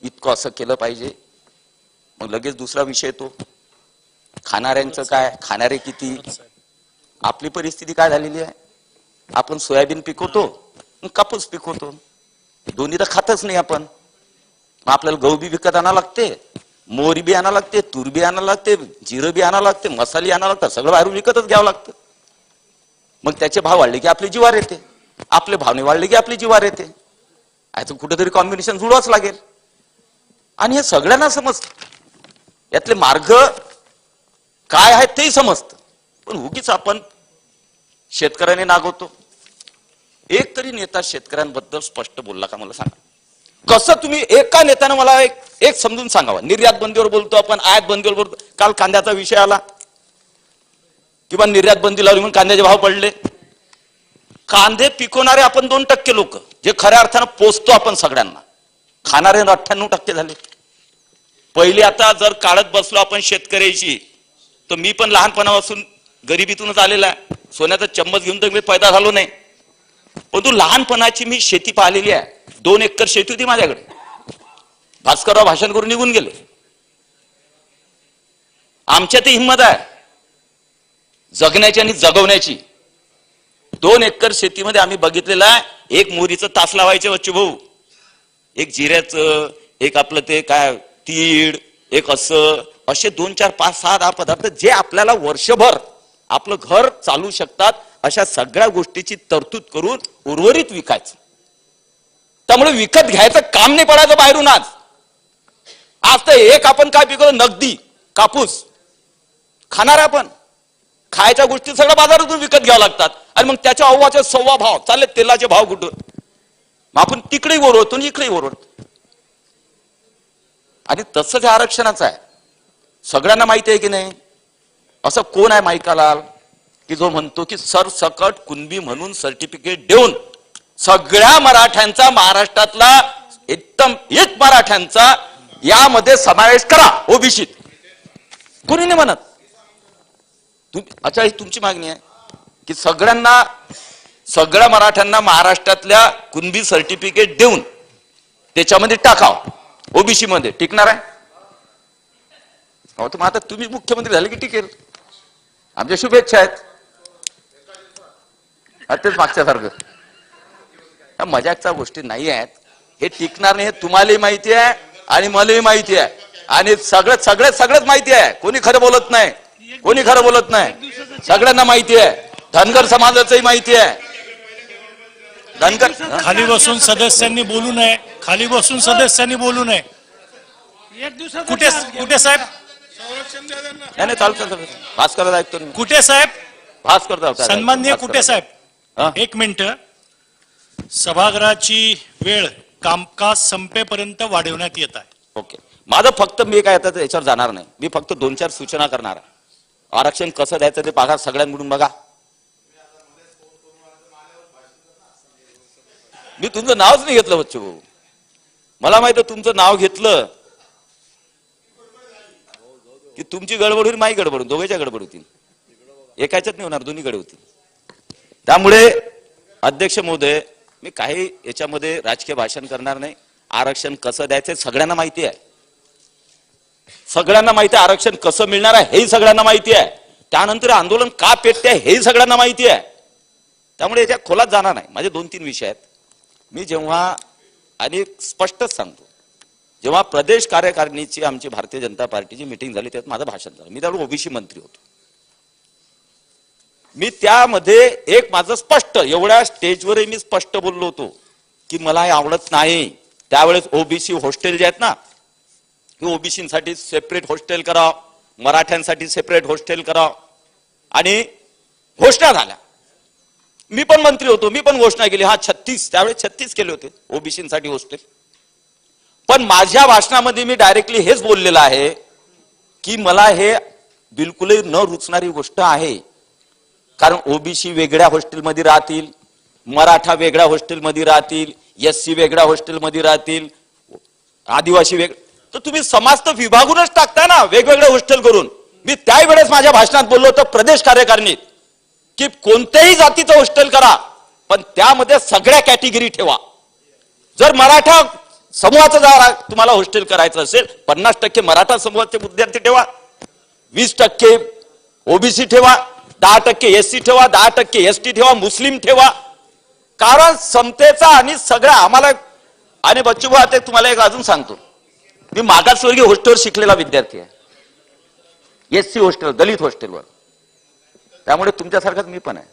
Speaker 2: इतकं असं केलं पाहिजे. मग लगेच दुसरा विषय येतो, खाणाऱ्यांचं काय, खाणारे किती. आपली परिस्थिती काय झालेली आहे, आपण सोयाबीन पिकवतो, कापूस पिकवतो, दोन्ही तर खातच नाही आपण. मग आपल्याला गहू बी विकत आणावं लागते, मोहरी बी आणावं लागते, तूर बी आणावं लागते, जिरं बी आणावं लागते, मसाले आणावं लागतात, सगळं बाहेरून विकतच घ्यावं लागतं. मग त्याचे भाव वाढले की आपली जीवार येते, आपले भाव नाही वाढले की आपली जीवार येते. याचं कुठेतरी कॉम्बिनेशन जुळवाच लागेल. आणि हे सगळ्यांना समजतं, यातले मार्ग काय आहेत तेही समजतं. पण उगीच आपण शेतकऱ्याने नागवतो. एक तरी नेता शेतकऱ्यांबद्दल स्पष्ट बोलला का मला सांगा. कसं तुम्ही एका नेत्यानं मला एक समजून सांगावं. निर्यात बंदीवर बोलतो आपण, आयात बंदीवर बोलतो. काल कांद्याचा विषय आला किंवा निर्यात बंदी लावली म्हणून कांद्याचे भाव पडले. कांदे पिकवणारे आपण 2% लोक, जे खऱ्या अर्थानं पोचतो आपण सगळ्यांना, खाणारे 98% झाले. पहिले आता जर काढत बसलो आपण शेतकऱ्याची, तर मी पण लहानपणापासून गरिबीतूनच आलेला आहे. सोन्याचा चम्मच घेऊन तर मी पैदा झालो नाही, परंतु लहानपणाची मी शेती पाहिलेली आहे. 2 एकर शेती होती माझ्याकडे. भास्करराव भाषण करून निघून गेले. आमच्यात हिंमत आहे जगण्याची आणि जगवण्याची. 2 एकर शेतीमध्ये आम्ही बघितलेलं आहे, एक मोहरीचं तास लावायचे बच्चू भाऊ, एक जिऱ्याचं, एक आपलं ते काय तीळ, एक असं, असे 2, 4, 5, 6, 10 पदार्थ जे आपल्याला वर्षभर आपलं घर चालू शकतात, अशा सगळ्या गोष्टीची तरतूद करून उर्वरित विकायचं. त्यामुळे विकत घ्यायचं काम नाही पडायचं बाहेरून. आज तर एक आपण काय पिकवतो, नगदी कापूस खाणार आपण, खायच्या गोष्टी सगळ्या बाजारातून विकत घ्यावं लागतात. आणि मग त्याच्या अव्वाचे 1.25 भाव चालले, तेलाचे भाव कुठं, मग आपण तिकडेही ओरडतो आणि इकडेही ओरडतो. आणि तसंच आरक्षणाचं आहे. सगळ्यांना माहिती आहे की नाही, असं कोण आहे माईकालाल की जो म्हणतो की सरसकट कुणबी म्हणून सर्टिफिकेट देऊन सगळ्या मराठ्यांचा, महाराष्ट्रातला एकदम एक मराठ्यांचा यामध्ये समावेश करा ओबीसीत. कोणी नाही म्हणत. अच्छा, ही तुमची मागणी आहे की सगळ्यांना, सगळ्या मराठ्यांना महाराष्ट्रातल्या कुणबी सर्टिफिकेट देऊन त्याच्यामध्ये टाकाव ओबीसी मध्ये. टिकणार आहे? मग आता तुम्ही मुख्यमंत्री झाले की टिकेल. आमच्या शुभेच्छा आहेत. तेच मागच्यासारखं मजाकच्या गोष्टी नाही आहेत. हे टिकणार नाही, हे तुम्हालाही माहिती आहे आणि मलाही माहिती आहे. आणि सगळंच माहिती आहे. कोणी खरं बोलत नाही, कोणी खरं बोलत नाही, सगळ्यांना माहिती आहे. धनगर समाजाचंही माहिती आहे. धनगर
Speaker 5: खाली बसून सदस्यांनी बोलू नये, खाली बसून सदस्यांनी बोलू नये. कुठे कुठे साहेब,
Speaker 2: नाही चालतं. भास्कर ऐकतो
Speaker 5: कुठे साहेब,
Speaker 2: भास्कर
Speaker 5: सन्माननीय कुठे साहेब, 1 मिनिट. सभागृहाची वेळ कामकाज संपेपर्यंत वाढवण्यात येत आहे.
Speaker 2: ओके. माझं फक्त मी काय आता याच्यावर जाणार नाही. मी फक्त 2-4 सूचना करणार आहे. आरक्षण कसं द्यायचं ते बघा, सगळ्यांकडून बघा. मी तुमचं नावच नाही घेतलं बच्चू भाऊ. मला माहित आहे तुमचं नाव घेतलं की तुमची गडबड होईल, माही गडबड होईल, दोघांच्या गडबड होतील. एकाच्यात नाही होणार, दोन्ही कडे होतील. त्यामुळे अध्यक्ष महोदय, मी काही याच्यामध्ये राजकीय भाषण करणार नाही. आरक्षण कसं द्यायचं सगळ्यांना माहिती आहे. सगळ्यांना माहिती आहे आरक्षण कसं मिळणार आहे, हेही सगळ्यांना माहिती आहे. त्यानंतर आंदोलन का पेटते हेही सगळ्यांना माहिती आहे. त्यामुळे याच्या खोलात जाणार नाही. माझे 2-3 विषय आहेत. मी जेव्हा आणि स्पष्टच सांगतो, जेव्हा प्रदेश कार्यकारिणीची आमची भारतीय जनता पार्टीची मिटिंग झाली त्यात माझं भाषण झालं. मी त्यावेळी ओबीसी मंत्री होतो. मी त्यामध्ये एक माझं स्पष्ट, एवढ्या स्टेजवरही मी स्पष्ट बोललो होतो की मला हे आवडत नाही. त्यावेळेस ओबीसी हॉस्टेल जे आहेत ना, ओबीसीसाठी सेपरेट हॉस्टेल करावं, मराठ्यांसाठी सेपरेट हॉस्टेल करावं. आणि घोषणा झाल्या. मी पण मंत्री होतो, मी पण घोषणा केली. हा 36, त्यावेळेस 36 केले होते ओबीसीसाठी हॉस्टेल. पण माझ्या भाषणामध्ये मी डायरेक्टली हेच बोललेलं आहे की मला हे बिलकुलही न रुचणारी गोष्ट आहे. कारण ओबीसी वेगळ्या हॉस्टेलमध्ये राहतील, मराठा वेगळ्या हॉस्टेलमध्ये राहतील, एससी वेगळ्या हॉस्टेलमध्ये राहतील, आदिवासी वेगळं. तर तुम्ही समाज तर विभागूनच टाकता ना वेगवेगळे हॉस्टेल करून. मी त्यावेळेस माझ्या भाषणात बोललो होतो प्रदेश कार्यकारिणीत की कोणत्याही जातीचं हॉस्टेल करा, पण त्यामध्ये सगळ्या कॅटेगरी ठेवा. जर मराठा समूहाचं जर तुम्हाला हॉस्टेल करायचं असेल 50% मराठा समूहाचे विद्यार्थी ठेवा, 20% ओबीसी ठेवा, 10% एससी ठेवा, 10% एसटी ठेवा, मुस्लिम ठेवा. कारण समतेचा आणि सगळ्या आम्हाला. आणि बच्चूभाऊ ते तुम्हाला एक अजून सांगतो, मी मागासवर्गीय हॉस्टेलवर शिकलेला विद्यार्थी आहे, एससी हॉस्टेल, दलित हॉस्टेलवर. त्यामुळे तुमच्यासारखाच मी पण आहे.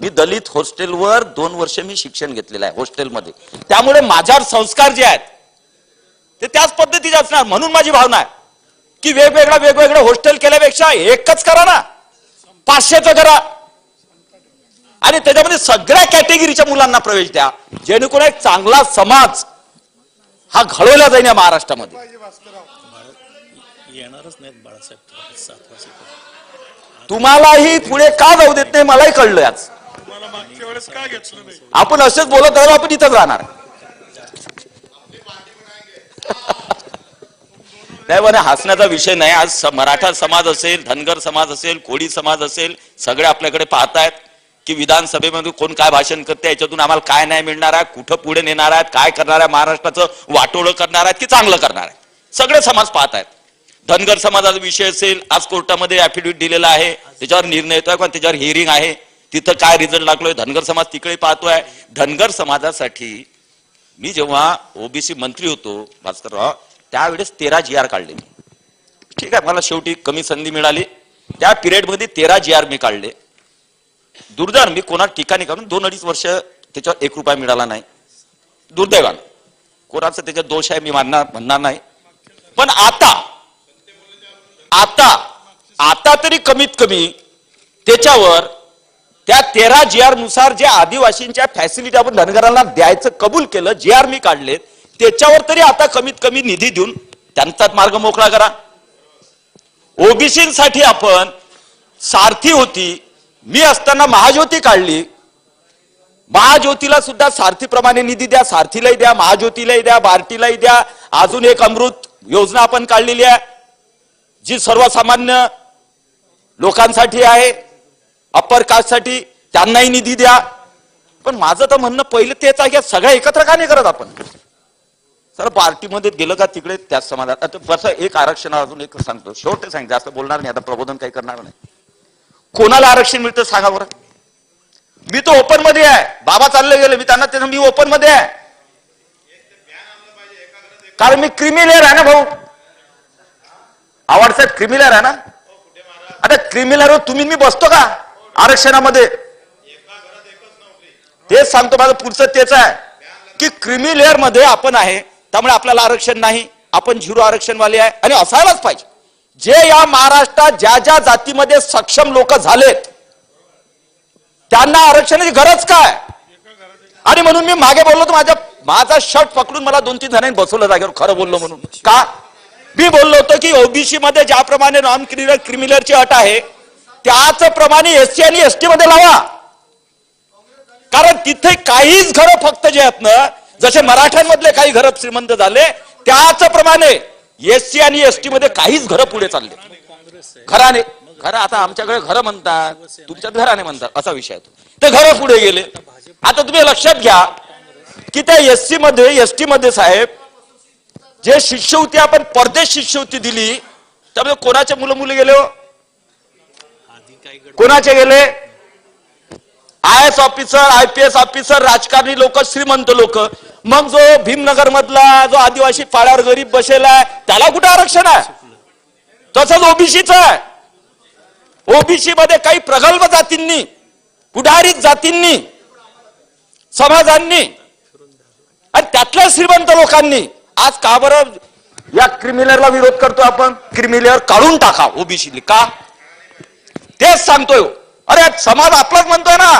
Speaker 2: मी दलित हॉस्टेलवर 2 वर्ष मी शिक्षण घेतलेलं आहे हॉस्टेलमध्ये. त्यामुळे माझ्यावर संस्कार जे आहेत ते त्याच पद्धतीचे असणार. म्हणून माझी भावना आहे की वेगवेगळं हॉस्टेल केल्यापेक्षा एकच करा ना, 500चं करा आणि त्याच्यामध्ये सगळ्या कॅटेगरीच्या मुलांना प्रवेश द्या, जेणेकरून एक चांगला समाज हा घडवला जाईल या महाराष्ट्रामध्ये.
Speaker 5: येणारच नाहीत बाळासाहेब 7 वाजता.
Speaker 2: तुम्हालाही पुढे का जाऊ देत नाही मलाही कळलं आज. आपण असेच बोलत राहिलो, आपण इथंच राहणार. नाही म्हणे हसण्याचा विषय नाही. आज मराठा समाज असेल, धनगर समाज असेल, कोळी समाज असेल, सगळे आपल्याकडे पाहतायत की विधानसभेमध्ये कोण काय भाषण करते, याच्यातून आम्हाला काय नाही मिळणार आहे, कुठं पुढे नेणार आहेत, काय करणार आहे, महाराष्ट्राचं वाटोळं करणार आहेत की चांगलं करणार आहे, सगळे समाज पाहतायत. धनगर समाजाचा विषय असेल, आज कोर्टामध्ये ऍफिडेव्हिट दिलेला आहे, त्याच्यावर निर्णय येतोय पण त्याच्यावर हिअरिंग आहे, तिथं काय रिझल्ट लागलोय, धनगर समाज तिकडे पाहतोय. धनगर समाजासाठी मी जेव्हा ओबीसी मंत्री होतो भास्करराव, त्यावेळेस 13 GR काढले. ठीक आहे, मला शेवटी कमी संधी मिळाली, त्या पिरियडमध्ये 13 GR मी काढले. दुर्दैवाने मी कोणा ठिकाणी काढून 2-2.5 वर्ष त्याच्यावर 1 रुपया मिळाला नाही. दुर्दैवानं कोणाचं त्याच्यात दोष आहे मी म्हणणार नाही. पण आता तरी कमीत कमी त्याच्यावर त्या 13 GR नुसार जे आदिवासींच्या फॅसिलिटी आपण धनगरांना द्यायचं कबूल केलं, GR मी काढले, त्याच्यावर तरी आता कमीत कमी निधी देऊन त्यांचाच मार्ग मोकळा करा. ओबीसीसाठी आपण सारथी होती, मी असताना महाज्योती काढली, महाज्योतीला सुद्धा सारथीप्रमाणे निधी द्या, सारथीलाही द्या, महाज्योतीलाही द्या, बार्टीलाही द्या. अजून एक अमृत योजना आपण काढलेली आहे जी सर्वसामान्य लोकांसाठी आहे, अप्पर कास्टसाठी, त्यांनाही निधी द्या. पण माझं तर म्हणणं पहिलं तेच आहे की सगळ्या एकत्र का नाही करत आपण. सर पार्टीमध्ये गेलं का तिकडे त्याच समाजात. आता बस एक आरक्षण अजून एक सांगतो, शेवट सांग, जास्त बोलणार नाही, आता प्रबोधन काही करणार नाही. कोणाला आरक्षण मिळतं सांगा बरं. मी तो ओपन मध्ये आहे, बाबा चालले गेले, मी त्यांना ते मी ओपन मध्ये आहे, कारण मी क्रिमिलेअर आहे ना भाऊ. आवडसाहेब क्रिमिलेअर आहे ना. आता क्रिमिलेअर तुम्ही मी बसतो का आरक्षणामध्ये. तेच सांगतो, माझं पुढचं तेच आहे की क्रिमिलेअर मध्ये आपण आहे, त्यामुळे आपल्याला आरक्षण नाही, आपण 0 आरक्षणवाले आहे. आणि असायलाच पाहिजे. जे या महाराष्ट्रात ज्या ज्या जातीमध्ये सक्षम लोक झालेत त्यांना आरक्षणाची गरज काय. आणि म्हणून मी मागे बोललो तर माझा शर्ट पकडून मला 2-3 जणांनी बसवलं जागेवर, खरं बोललो म्हणून. का मी बोललो होतो की ओबीसी मध्ये ज्याप्रमाणे नॉन क्रिमिलेअरची अट आहे त्याच प्रमाणे एससी आणि एसटी मध्ये लावा. कारण तिथे काहीच घरं फक्त जे आहेत ना, जसे मराठ्यांमधले काही घरं श्रीमंत झाले, त्याचप्रमाणे एससी आणि एसटी मध्ये काहीच घरं पुढे चालले. घराने घर आता आमच्याकडे घरं म्हणतात, तुमच्यात घराने म्हणतात, असा विषय आहे. ते घरं पुढे गेले. आता तुम्ही लक्षात घ्या की त्या एससी मध्ये एसटी मध्ये साहेब जे शिष्यवृत्ती आपण परदेश शिष्यवृत्ती दिली, त्यामध्ये कोणाचे मुलं गेले हो, कोणाचे गेले. IAS ऑफिसर, IPS ऑफिसर, राजकारणी लोक, श्रीमंत लोक. मग जो भीमनगर मधला जो आदिवासी पाड्यावर गरीब बसेला त्याला कुठे आरक्षण आहे. तसंच ओबीसीच आहे. ओबीसी मध्ये काही प्रगल्भ जातींनी, पुढारीत जातींनी, समाजांनी आणि त्यातल्या श्रीमंत लोकांनी आज का बरं या क्रिमिलेअरला विरोध करतो आपण. क्रिमिलेअर काढून टाका ओबीसी का, तेच सांगतोय. अरे समाज आपलाच म्हणतोय ना,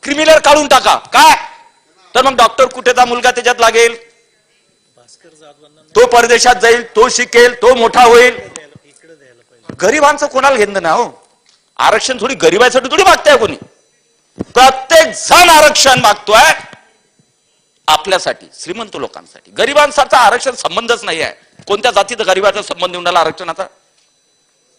Speaker 2: क्रिमिलेअर काढून टाका. काय तर मग डॉक्टर कुठेचा मुलगा त्याच्यात लागेल, तो परदेशात जाईल, तो शिकेल, तो मोठा होईल. गरिबांचं कोणाला घेणं ना हो. आरक्षण थोडी गरिबांसाठी थोडी मागताय कोणी. प्रत्येक जण आरक्षण मागतोय आपल्यासाठी, श्रीमंत लोकांसाठी. गरिबांसारखा आरक्षण संबंधच नाही आहे. कोणत्या जातीचा गरिबाचा संबंध येऊन राहिला आरक्षणाचा.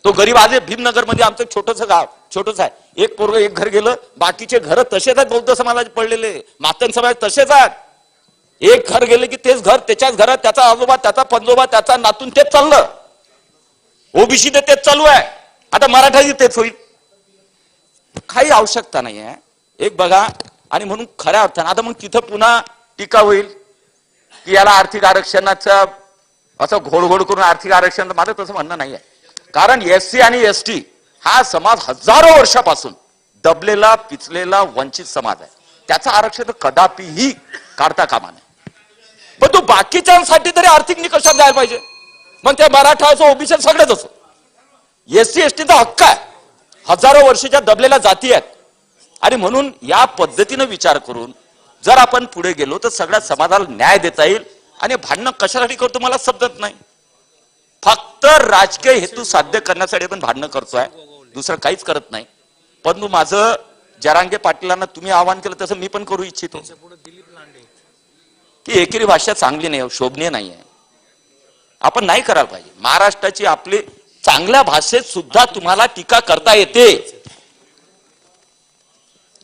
Speaker 2: तो गरीब आज भीमनगर मध्ये आमचं छोटस गाव, छोटस आहे, एक पोरग एक घर गेलं, बाकीचे घर तसेच आहेत. बौद्ध समाजाचे पडलेले, मातंग समाज तसेच आहेत. एक घर गेलं की तेच घर, त्याच्याच घरात त्याचा आजोबा, त्याचा पंजोबा, त्याचा नातून, तेच चाललं. ओबीसी ते तेच चालू आहे, आता मराठाही तेच होईल. काही आवश्यकता नाही आहे. एक बघा, आणि म्हणून खऱ्या अर्थानं आता मग तिथं पुन्हा टीका होईल की याला आर्थिक आरक्षणाचा असं घोडघोड करून आर्थिक आरक्षण. माझं तसं म्हणणं नाही आहे. कारण एससी आणि एसटी हा समाज हजारो वर्षापासून दबलेला, पिचलेला, वंचित समाज आहे. त्याचं आरक्षण कदापिही काढता कामा नये. पण तो बाकीच्यांसाठी तरी आर्थिक निकषात द्यायला पाहिजे. मग त्या मराठा असो, ओबीसी सगळेच असो, एससी एसटीचा हक्क आहे. हजारो वर्षाच्या दबलेल्या जाती आहेत. आणि म्हणून या पद्धतीनं विचार करून जर आपण पुढे गेलो तर सगळ्या समाजाला न्याय देता येईल. आणि भांडणं कशासाठी करतो मला समजत नाही. फक्त राजकीय हेतू साध्य करण्यासाठी आपण भांडणं करतोय, दुसरं काहीच करत नाही. पण माझं जरांगे पाटीलांना तुम्ही आवाहन केलं तसं मी पण करू इच्छितो की एकेरी भाषा चांगली नाही, शोभनीय नाही आहे. आपण नाही करायला पाहिजे. महाराष्ट्राची आपली चांगल्या भाषेत सुद्धा तुम्हाला टीका करता येते.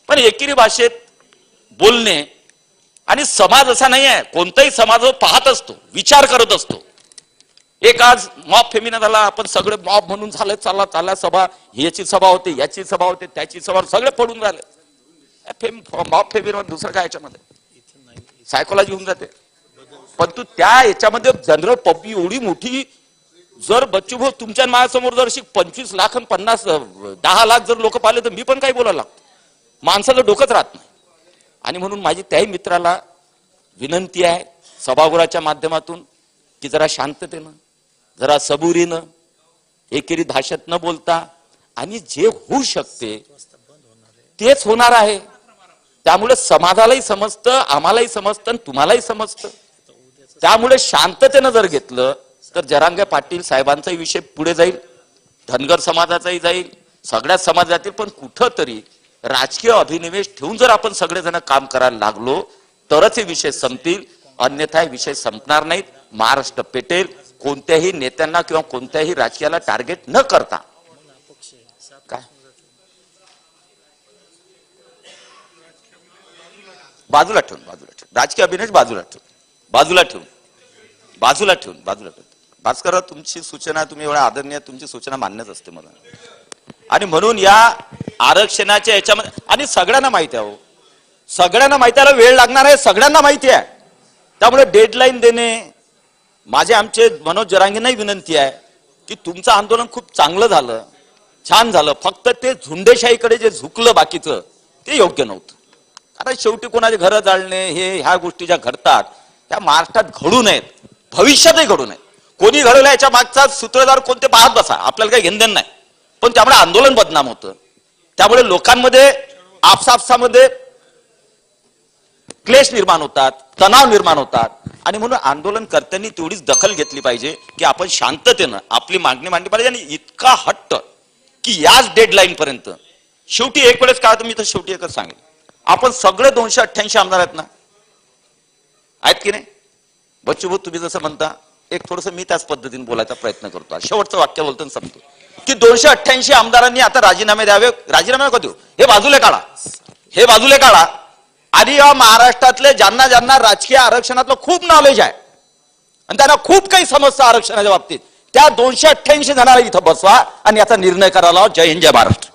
Speaker 2: पण एकेरी भाषेत बोलणे आणि समाज असा नाही आहे. कोणताही समाज पाहत असतो, विचार करत असतो. एक आज मॉब फेमिना झाला, आपण सगळे मॉब म्हणून झालं, चालला सभा, याची सभा होते, याची सभा होते, त्याची सभा, सगळे पडून झाले. मॉब फेमिना दुसरं काय याच्यामध्ये सायकोलॉजी होऊन जाते. पण तू त्या याच्यामध्ये जनरल पब्लिक एवढी मोठी, जर बच्चूभाऊ तुमच्या माझ्यासमोर जर 25 लाख आणि 10 लाख जर लोक पाहिले तर मी पण काही बोलायला लागतो. माणसाचं डोकंच राहत नाही. आणि म्हणून माझी त्याही मित्राला विनंती आहे सभागृहाच्या माध्यमातून की जरा शांततेनं, जरा सबुरीनं, एकेरी भाषेत न बोलता, आणि जे होऊ शकते तेच होणार आहे. त्यामुळे समाजालाही समजतं, आम्हालाही समजतं, आणि तुम्हालाही समजतं. त्यामुळे शांततेनं जर घेतलं तर जरांगे पाटील साहेबांचाही विषय पुढे जाईल, धनगर समाजाचाही जाईल, सगळ्या समाजातील. पण कुठंतरी राजकीय अभिनिवेश ठेवून जर आपण सगळेजण काम करायला लागलो तरच हे विषय संपतील, अन्यथा हे विषय संपणार नाहीत. महाराष्ट्र पेटेल. कोणत्याही नेत्यांना किंवा कोणत्याही राजकीयाला टार्गेट न करता. काय बाजूला ठेवून राजकीय अभिनिवेश बाजूला ठेवून भास्कर, तुमची सूचना, तुम्ही एवढा आदरणीय, तुमची सूचना मान्यच असते मला. आणि म्हणून या आरक्षणाच्या याच्यामध्ये, आणि सगळ्यांना माहिती आहे, सगळ्यांना माहिती आहे, वेळ लागणार आहे, सगळ्यांना माहिती आहे. त्यामुळे डेडलाईन देणे, आमचे मनोज जरांगेंनाही विनंती आहे की तुमचं आंदोलन खूप चांगलं झालं, छान झालं. फक्त ते झुंडेशाहीकडे जे झुकलं बाकीचं ते योग्य नव्हतं. कारण शेवटी कोणाचे घरं जाळणे, ह्या गोष्टी ज्या घडतात त्या महाराष्ट्रात घडू नयेत, भविष्यातही घडू नयेत. कोणी घडवलं याच्या मागचा सूत्रधार कोणते पाहत बसा, आपल्याला काही घेणदेण नाही. पण त्यामुळे आंदोलन बदनाम होतं. त्यामुळे लोकांमध्ये आपसापसामध्ये क्लेश निर्माण होतात, तणाव निर्माण होतात. आणि म्हणून आंदोलनकर्त्यांनी तेवढीच दखल घेतली पाहिजे की आपण शांततेनं आपली मागणी मांडली पाहिजे. आणि इतका हट्ट की याच डेडलाईन पर्यंत, शेवटी एक वेळेस काय, तर मी तर शेवटी एकच सांगेन, आपण सगळे 288 आमदार आहेत ना, आहेत की नाही? बच्चूभाऊ तुम्ही जसं म्हणता, एक थोडस मी त्याच पद्धतीने बोलायचा प्रयत्न करतो. शेवटचं वाक्य बोलतो सांगतो की 288 आमदारांनी आता राजीनामे द्यावे. राजीनामे नको देऊ, हे बाजूला काढा. आणि या महाराष्ट्रातले ज्यांना राजकीय आरक्षणातलं खूप नॉलेज आहे आणि त्यांना खूप काही समस्या आरक्षणाच्या बाबतीत, त्या 288 जणांना इथं बसवा आणि याचा निर्णय करायला. जय हिंद, जय महाराष्ट्र.